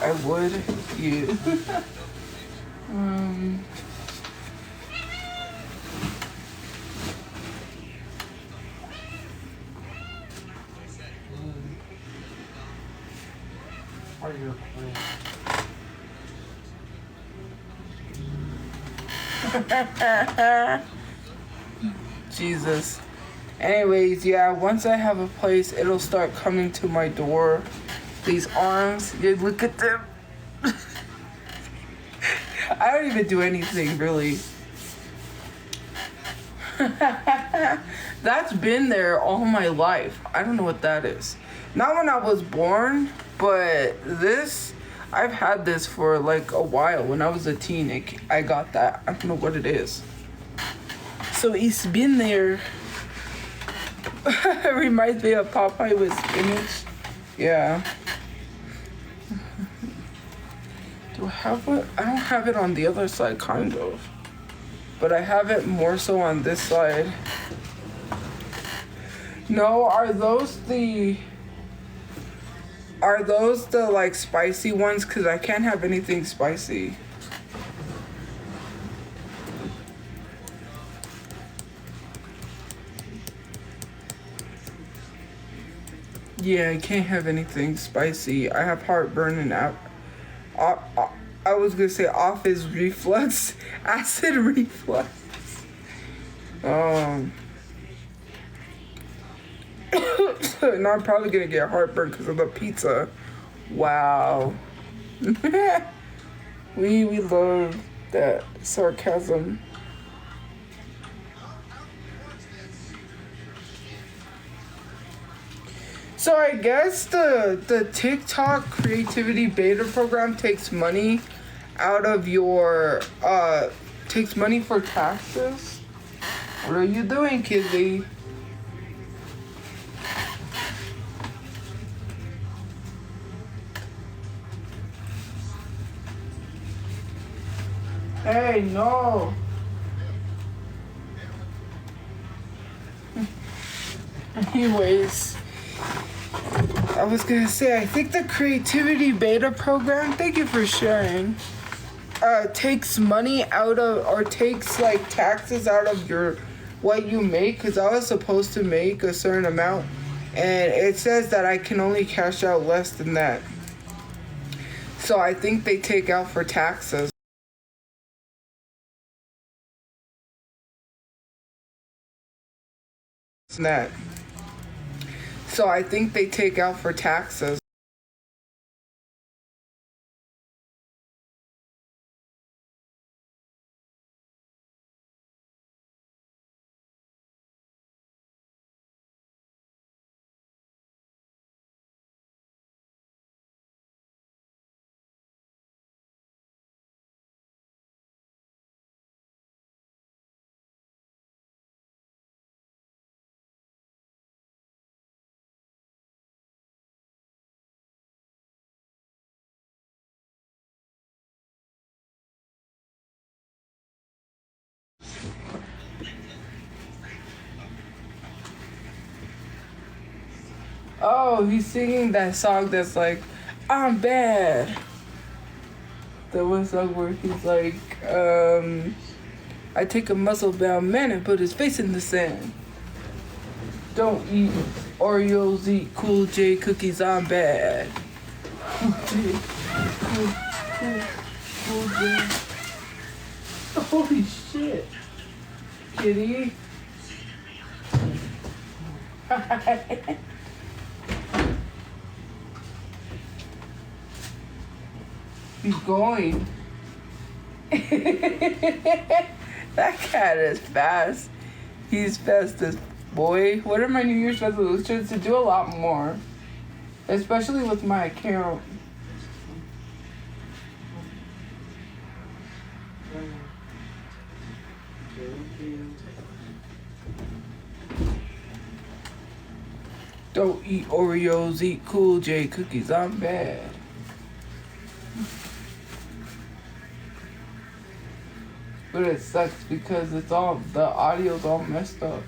[SPEAKER 1] I would if you.
[SPEAKER 5] Are you
[SPEAKER 1] Jesus. Anyways, yeah, once I have a place, it'll start coming to my door. These arms, you look at them. I don't even do anything, really. That's been there all my life. I don't know what that is. Not when I was born, but this, I've had this for like a while. When I was a teen, I got that. I don't know what it is. So it's been there. It reminds me of Popeye with spinach. Yeah. Do I have it? I don't have it on the other side, kind of. But I have it more so on this side. No, are those the like spicy ones? Because I can't have anything spicy. Yeah, I can't have anything spicy. I have heartburn and I was gonna say office reflux, acid reflux. And I'm probably gonna get heartburn because of the pizza. Wow. we love that sarcasm. So I guess the TikTok creativity beta program takes money out of your takes money for taxes. What are you doing, Kizzy? Hey, no. Anyways, I was gonna say, I think the creativity beta program, thank you for sharing, takes money out of, or takes like taxes out of your, what you make, because I was supposed to make a certain amount, and it says that I can only cash out less than that. So I think they take out for taxes. That. So I think they take out for taxes. Oh, he's singing that song that's like, I'm bad. The one song where he's like, I take a muscle-bound man and put his face in the sand. Don't eat Oreos, eat Cool J cookies, I'm bad. Cool J. Holy shit. Kitty. He's going. That cat is fast. He's fast as boy. What are my New Year's resolutions? To do a lot more. Especially with my account. Don't eat Oreos, eat Cool J cookies, I'm bad. But it sucks because it's all, the audio's all messed up.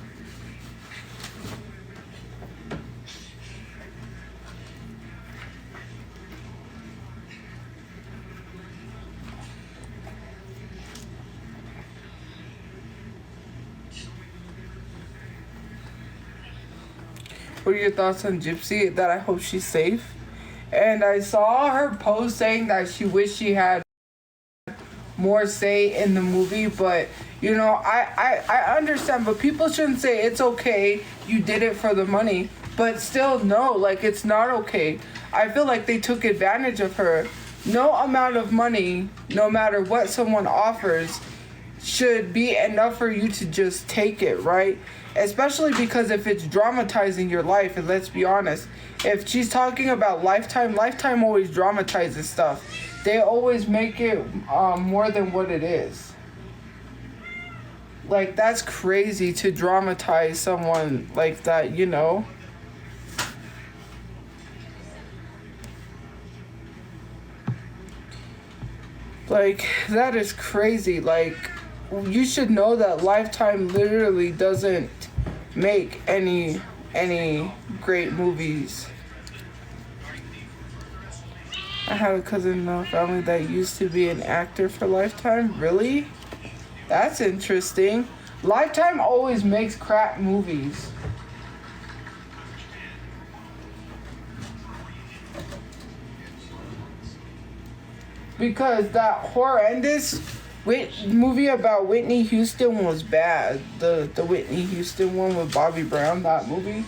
[SPEAKER 1] What are your thoughts on Gypsy? That I hope she's safe. And I saw her post saying that she wished she had more say in the movie, but you know, I understand, but people shouldn't say it's okay, you did it for the money, but still no, like it's not okay. I feel like they took advantage of her. No amount of money, no matter what someone offers, should be enough for you to just take it, right? Especially because if it's dramatizing your life, and let's be honest, if she's talking about Lifetime always dramatizes stuff. They always make it more than what it is. Like, that's crazy to dramatize someone like that, you know? Like, that is crazy. Like, you should know that Lifetime literally doesn't make any great movies. I have a cousin in the family that used to be an actor for Lifetime. Really? That's interesting. Lifetime always makes crap movies. Because that horrendous movie about Whitney Houston was bad. The Whitney Houston one with Bobby Brown, that movie.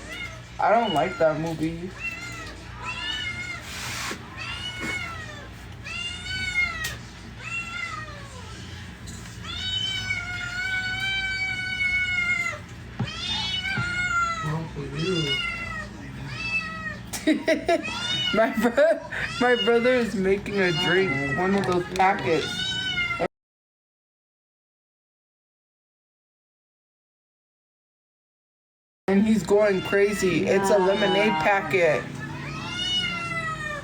[SPEAKER 1] I don't like that movie. My brother is making a drink, one of those packets. And he's going crazy. It's a lemonade packet.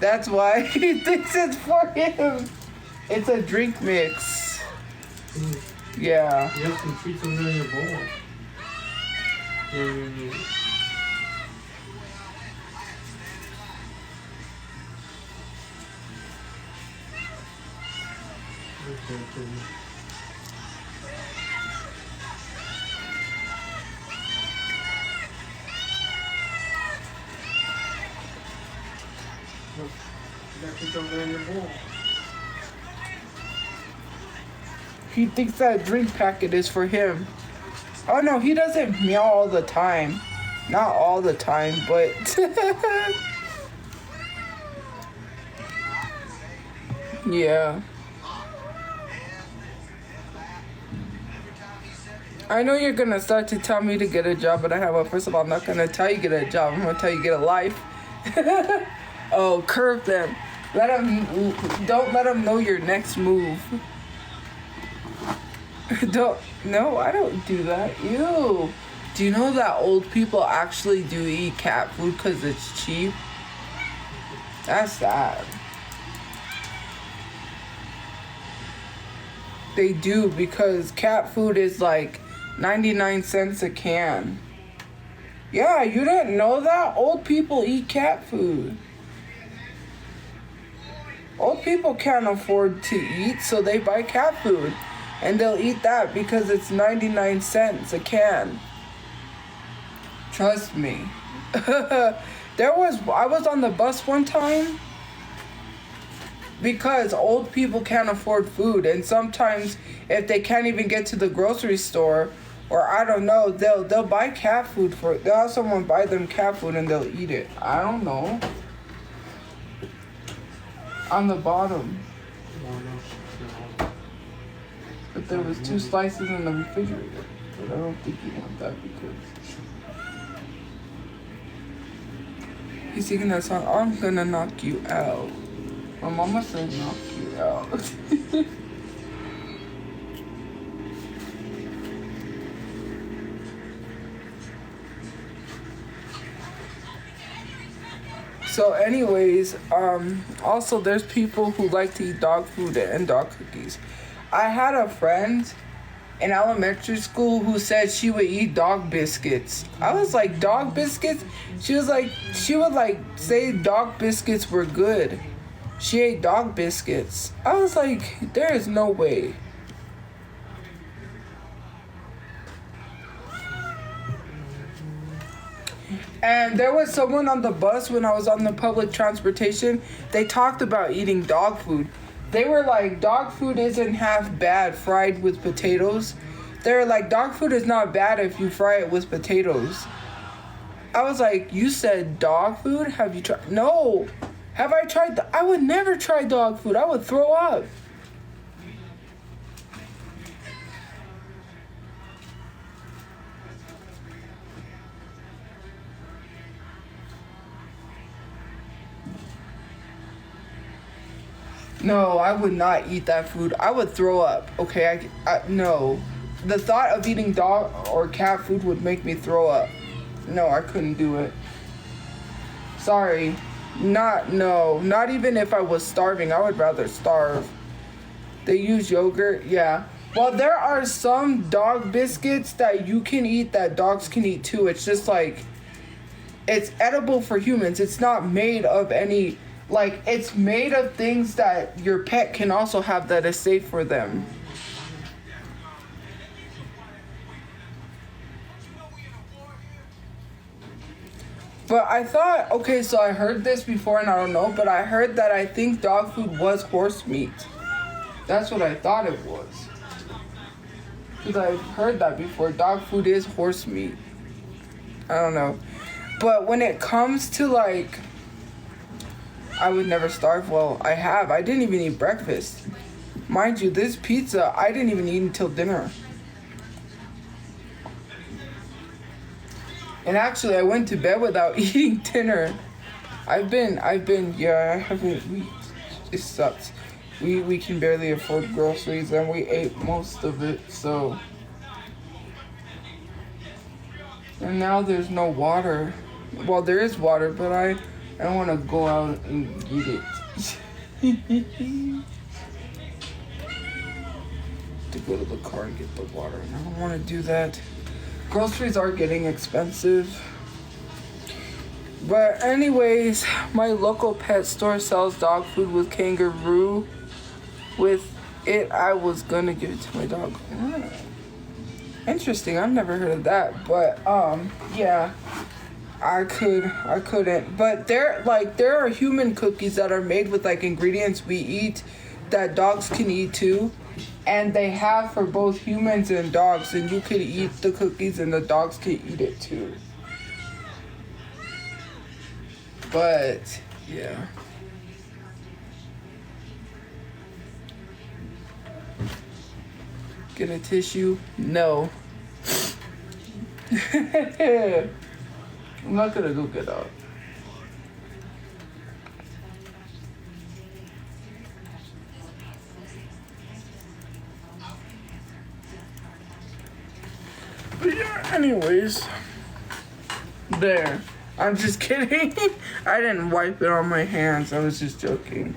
[SPEAKER 1] That's why he thinks it's for him. It's a drink mix. Yeah.
[SPEAKER 5] You have some treats over there in your bowl. Yeah.
[SPEAKER 1] He thinks that drink packet is for him. Oh no, he doesn't meow all the time. Not all the time, but yeah. I know you're gonna start to tell me to get a job, but I have a. First of all, I'm not gonna tell you get a job. I'm gonna tell you get a life. Oh, curve them. Don't let them know your next move. No, I don't do that. Ew. Do you know that old people actually do eat cat food because it's cheap? That's sad. They do, because cat food is like 99 cents a can. Yeah, you didn't know that? Old people eat cat food. Old people can't afford to eat, so they buy cat food. And they'll eat that because it's 99 cents a can. Trust me. I was on the bus one time because old people can't afford food, and sometimes if they can't even get to the grocery store, or I don't know, they'll buy cat food they'll have someone buy them cat food and they'll eat it. I don't know. On the bottom. But there was 2 slices in the refrigerator. But I don't think you want that because he's singing that song, I'm gonna knock you out. My mama said knock you out. So anyways, also there's people who like to eat dog food and dog cookies. I had a friend in elementary school who said she would eat dog biscuits. I was like, dog biscuits? She would say dog biscuits were good. She ate dog biscuits. I was like, there is no way. And there was someone on the bus when I was on the public transportation. They talked about eating dog food. They were like, dog food isn't half bad fried with potatoes. They were like, dog food is not bad if you fry it with potatoes. I was like, you said dog food? Have you tried? No. Have I tried? I would never try dog food. I would throw up. No, I would not eat that food. I would throw up. Okay, no. The thought of eating dog or cat food would make me throw up. No, I couldn't do it. Sorry. Not even if I was starving. I would rather starve. They use yogurt, yeah. Well, there are some dog biscuits that you can eat that dogs can eat too. It's just like, it's edible for humans. It's not made of any... Like, it's made of things that your pet can also have that is safe for them. But I thought, okay, so I heard this before and I don't know, but I heard that I think dog food was horse meat. That's what I thought it was. Because I've heard that before. Dog food is horse meat. I don't know. But when it comes to like... I would never starve. Well, I have. I didn't even eat breakfast. Mind you, this pizza, I didn't even eat until dinner. And actually, I went to bed without eating dinner. I haven't, it sucks. We can barely afford groceries and we ate most of it, so. And now there's no water. Well, there is water, but I don't want to go out and get it. To go to the car and get the water. And I don't want to do that. Groceries are getting expensive. But anyways, my local pet store sells dog food with kangaroo. With it, I was gonna give it to my dog. Interesting, I've never heard of that. But yeah. I couldn't. But there are human cookies that are made with like ingredients we eat that dogs can eat too. And they have for both humans and dogs, and you could eat the cookies and the dogs can eat it too. But yeah. Get a tissue? No. I'm not gonna go get out. But yeah, anyways. There. I'm just kidding. I didn't wipe it on my hands. I was just joking.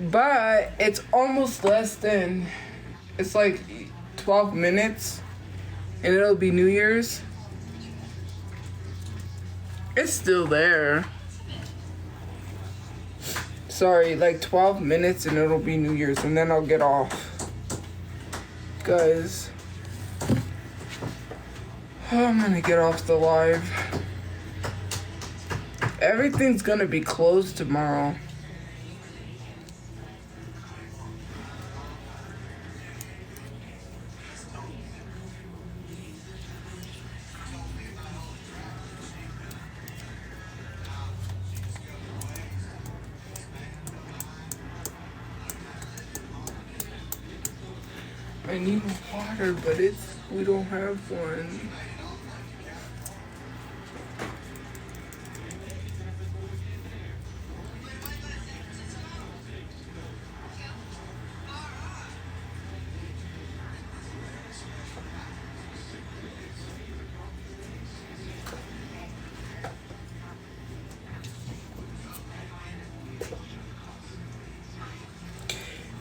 [SPEAKER 1] But it's almost it's like 12 minutes. and it'll be New Year's. It's still there. Sorry, like 12 minutes and it'll be New Year's, and then I'll get off. Guys, I'm gonna get off the live. Everything's gonna be closed tomorrow. I need water, but we don't have one.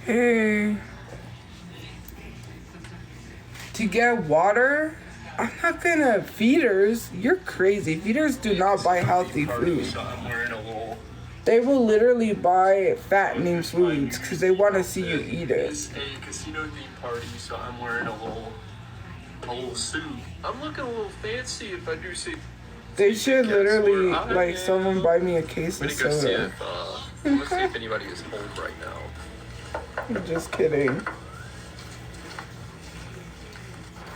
[SPEAKER 1] Hey. To get water? I'm not gonna. Feeders? You're crazy. Feeders do not buy healthy food. They will literally buy fattening foods because they want to see you eat it.
[SPEAKER 16] It's a casino themed party, so I'm wearing a little suit. I'm looking a little fancy if I do say.
[SPEAKER 1] They should literally, like, someone buy me a case of
[SPEAKER 16] Go see
[SPEAKER 1] soda.
[SPEAKER 16] if, let's see if anybody is home right now.
[SPEAKER 1] I'm just kidding.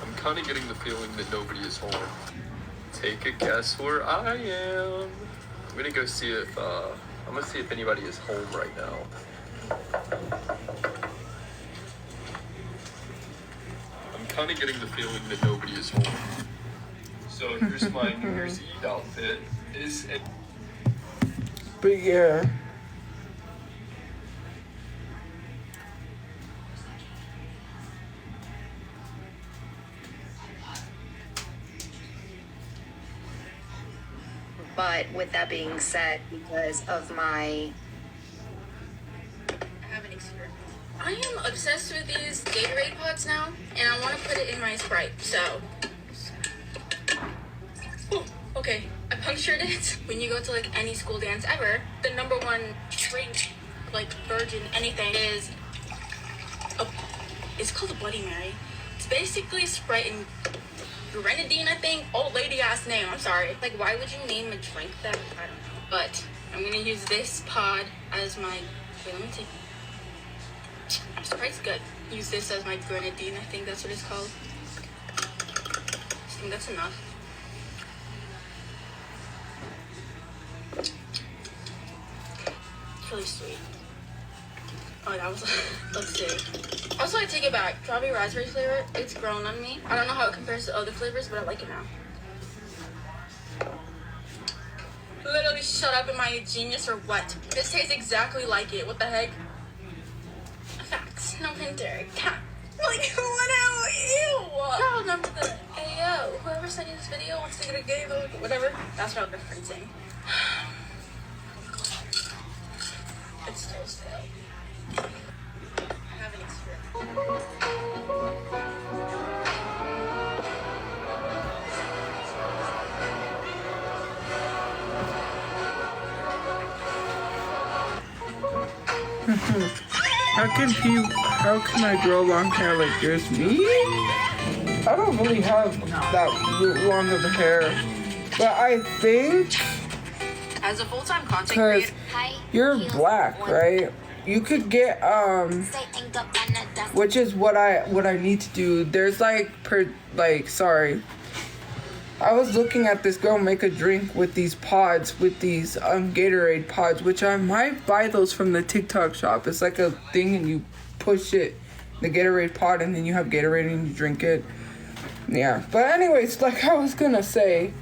[SPEAKER 16] I'm kind of getting the feeling that nobody is home. Take a guess where I am. I'm gonna go see if, I'm gonna see if anybody is home right now. I'm kind of getting the feeling that nobody is home. So here's my New Year's Eve outfit.
[SPEAKER 1] But yeah.
[SPEAKER 17] But with that being said, because of my...
[SPEAKER 9] I have an experience. I am obsessed with these Gatorade pods now, and I want to put it in my Sprite, so... Ooh, okay, I punctured it. When you go to, like, any school dance ever, the number one drink, like, virgin anything, is... it's called a Bloody Mary. It's basically Sprite and grenadine, I think. Old lady ass name, I'm sorry. Like, why would you name a drink that? I don't know. But I'm gonna use this pod as my... Wait, let me take... Sprite's good. Use this as my grenadine, I think that's what it's called. I think that's enough. It's really sweet. Oh, that was... Let's see. Also, I take it back. Strawberry raspberry flavor, it's grown on me. I don't know how it compares to other flavors, but I like it now. Literally shut up, am I a genius or what? This tastes exactly like it. What the heck? Facts. No hinter. Cat. Like, what else? Ew. Girl, number to the AO. Whoever sent you this video wants to get a gay vote, whatever. That's what I'm referencing. It's still stale. I have an experience.
[SPEAKER 1] How can I grow long hair like yours? Me? I don't really have that long of hair, but I think
[SPEAKER 17] As a full-time content
[SPEAKER 1] because
[SPEAKER 17] creator...
[SPEAKER 1] you're black, right? You could get which is what I need to do. There's sorry. I was looking at this girl make a drink with these pods, with these Gatorade pods, which I might buy those from the TikTok shop. It's like a thing and you push it, the Gatorade pod, and then you have Gatorade and you drink it. Yeah, but anyways, like I was gonna say,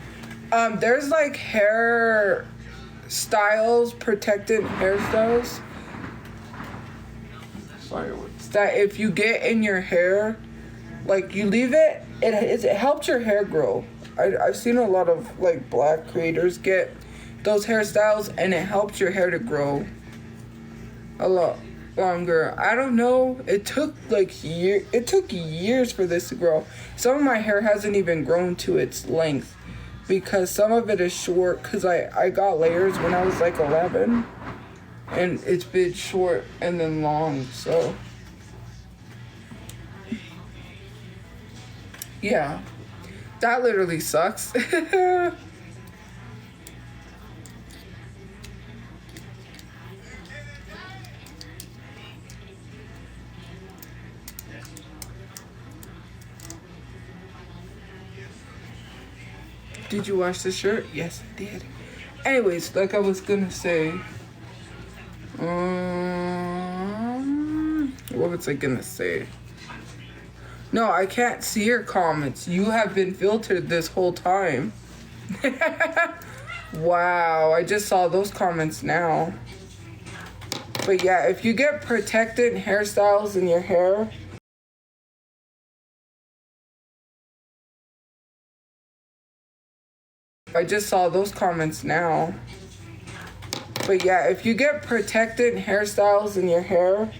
[SPEAKER 1] there's like hair styles, protected hairstyles. Fireworks. That if you get in your hair, like you leave it, it helps your hair grow. I've seen a lot of like black creators get those hairstyles and it helps your hair to grow a lot. longer. I don't know. It took years for this to grow. Some of my hair hasn't even grown to its length because some of it is short because I got layers when I was like 11 and it's been short and then long, so yeah. That literally sucks. Did you wash the shirt? Yes, I did. Anyways, like I was gonna say, what was I gonna say? No, I can't see your comments. You have been filtered this whole time. Wow, I just saw those comments now. But yeah, if you get protected hairstyles in your hair, I just saw those comments now. But yeah, if you get protected hairstyles in your hair,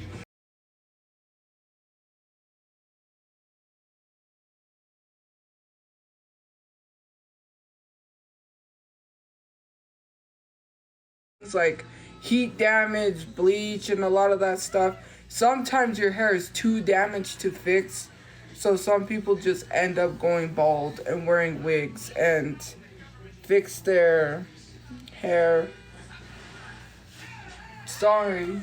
[SPEAKER 1] it's like heat damage, bleach, and a lot of that stuff. Sometimes your hair is too damaged to fix. So some people just end up going bald and wearing wigs and fix their hair. Sorry.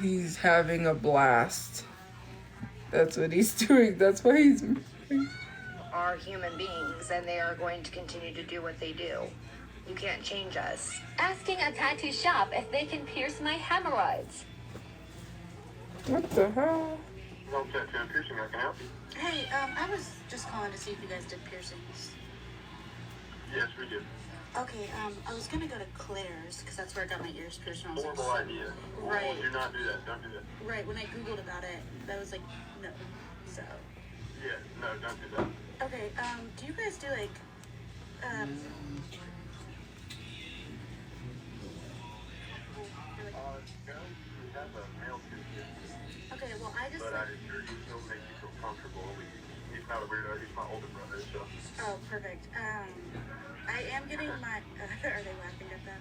[SPEAKER 1] he's having a blast. That's what he's doing. That's why he's
[SPEAKER 17] Are human beings and they are going to continue to do what they do. You can't change us.
[SPEAKER 18] Asking a tattoo shop if they can pierce my hemorrhoids.
[SPEAKER 1] What the hell?
[SPEAKER 19] No tattoo and piercing, I can help you.
[SPEAKER 20] Hey, I was just calling to see if you guys did piercings.
[SPEAKER 19] Yes, we do.
[SPEAKER 20] Okay, I was gonna go to Claire's, because that's where I got my ears pierced when I was like
[SPEAKER 19] Horrible
[SPEAKER 20] 7.
[SPEAKER 19] idea.
[SPEAKER 20] Right.
[SPEAKER 19] Do not do that. Don't do that.
[SPEAKER 20] Right, when I Googled about it, that was like, no. So.
[SPEAKER 19] Yeah, no, don't do that.
[SPEAKER 20] Okay, do you guys do like,
[SPEAKER 19] We have a male tooth,
[SPEAKER 20] okay, well, I just,
[SPEAKER 19] but I assure you he'll make you feel comfortable. He's not a weirdo. He's my older brother, so.
[SPEAKER 20] oh, perfect. I am getting my, are they laughing at that?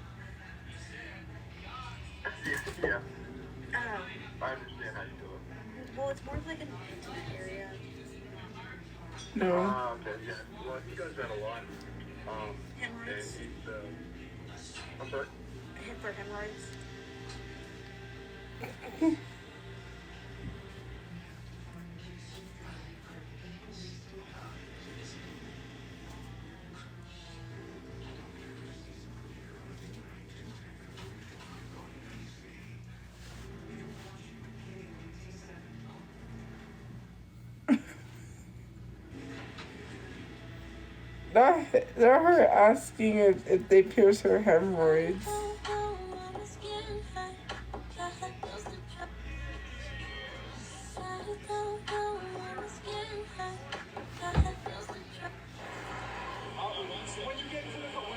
[SPEAKER 19] Yeah. I understand how you feel.
[SPEAKER 20] Well, it's more of like an intimate area.
[SPEAKER 1] No.
[SPEAKER 19] Okay, yeah. Well, he does that a lot.
[SPEAKER 20] Hemorrhoids?
[SPEAKER 19] And he's, I'm sorry?
[SPEAKER 20] Hit for hemorrhoids?
[SPEAKER 1] They're her asking if they pierce her hemorrhoids.
[SPEAKER 4] When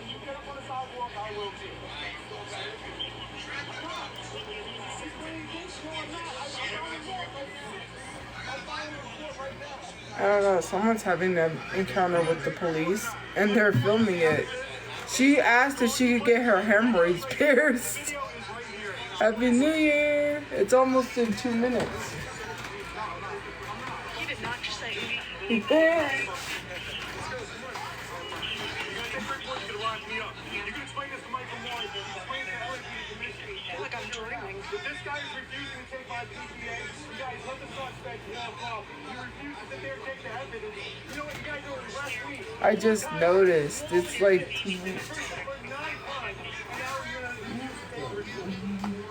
[SPEAKER 4] you get up on the sidewalk, I will too.
[SPEAKER 1] I don't know, someone's having an encounter with the police and they're filming it. She asked if she could get her hemorrhoids pierced. Happy New Year! It's almost in 2 minutes.
[SPEAKER 20] You did not just say like I'm dreaming.
[SPEAKER 4] If this guy is refusing to take my PPA, you guys let the suspect walk off. You refuse to sit there and take the evidence. You know what you guys do last week?
[SPEAKER 1] I just noticed. It's like...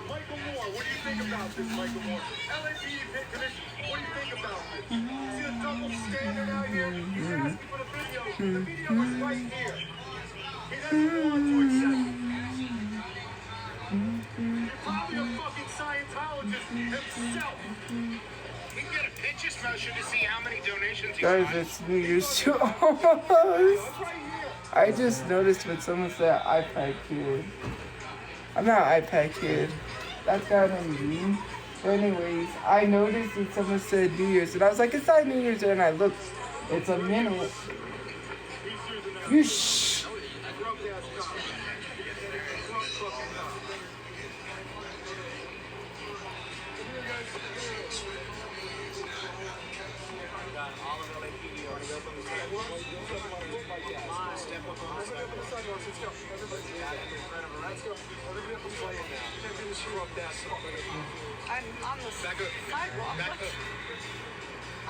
[SPEAKER 4] Michael Moore, what do you think about this, Michael Moore? LAPD pit commission, what do you think about this? See the double standard out here? He's asking for the video. The video is right here. He doesn't want to accept it. You're probably a fucking Scientologist himself. We can get a pitches motion to see how many donations he
[SPEAKER 1] Guys,
[SPEAKER 4] got.
[SPEAKER 1] it's New Year's too almost. I just noticed when someone said iPad kid. I'm not an iPad kid. That's kind of mean. But anyways, I noticed that someone said New Year's, and I was like, it's not New Year's, and I looked. It's a minute. You shh.
[SPEAKER 2] I'm on the sidewalk.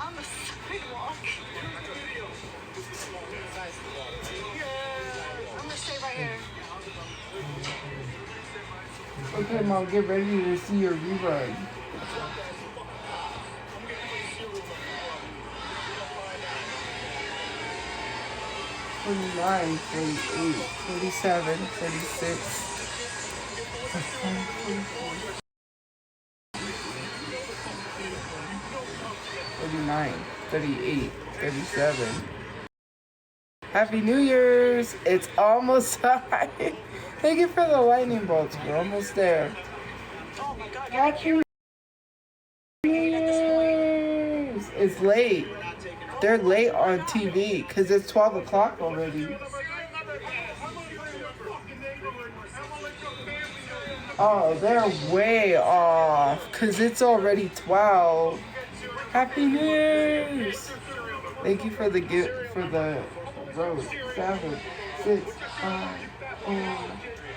[SPEAKER 2] On the sidewalk. Yeah. I'm gonna stay right here.
[SPEAKER 1] Okay, Mom, get ready to see your rerun. $29, $28, $37, $36. $39, $38, $37. Happy New Year's! It's almost time. Thank you for the lightning bolts. We're almost there. Happy New Year's! It's late. They're late on TV because it's 12 o'clock already. Oh, they're way off because it's already 12. Happy New Year's! Thank you for the gift, for the road. 7, 6, 5, 4,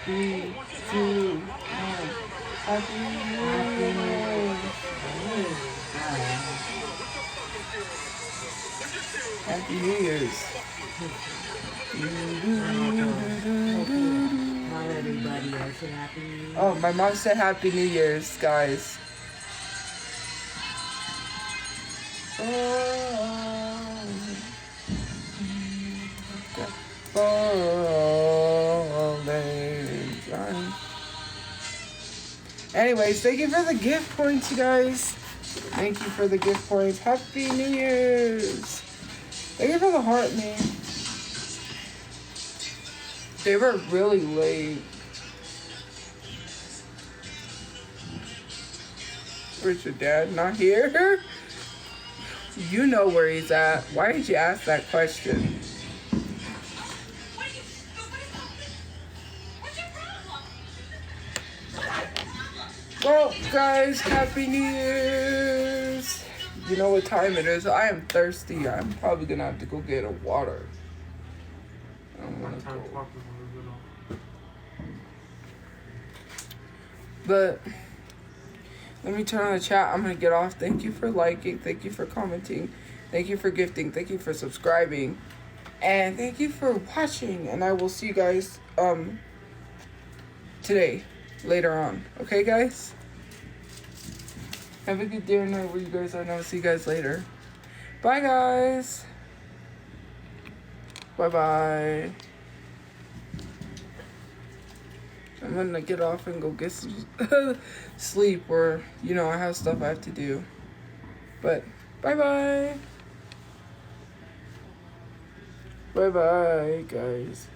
[SPEAKER 1] 3, 2, 1. Happy New Year's! Happy New Year's! Oh, my mom said Happy New Year's, guys. Anyways, thank you for the gift points, you guys. Thank you for the gift points. Happy New Year's. Thank you for the heart, man. They were really late. Where's your dad? Not here? You know where he's at. Why did you ask that question? Well, guys, Happy New Year's. You know what time it is. I am thirsty. I'm probably gonna have to go get a water. I don't want to go. But let me turn on the chat. I'm gonna get off. Thank you for liking. Thank you for commenting. Thank you for gifting. Thank you for subscribing. And thank you for watching. And I will see you guys today, later on. Okay, guys? Have a good day or night where you guys are, and I'll see you guys later. Bye, guys. Bye-bye. I'm gonna get off and go get some sleep, or, you know, I have stuff I have to do. But, bye-bye. Bye-bye, guys.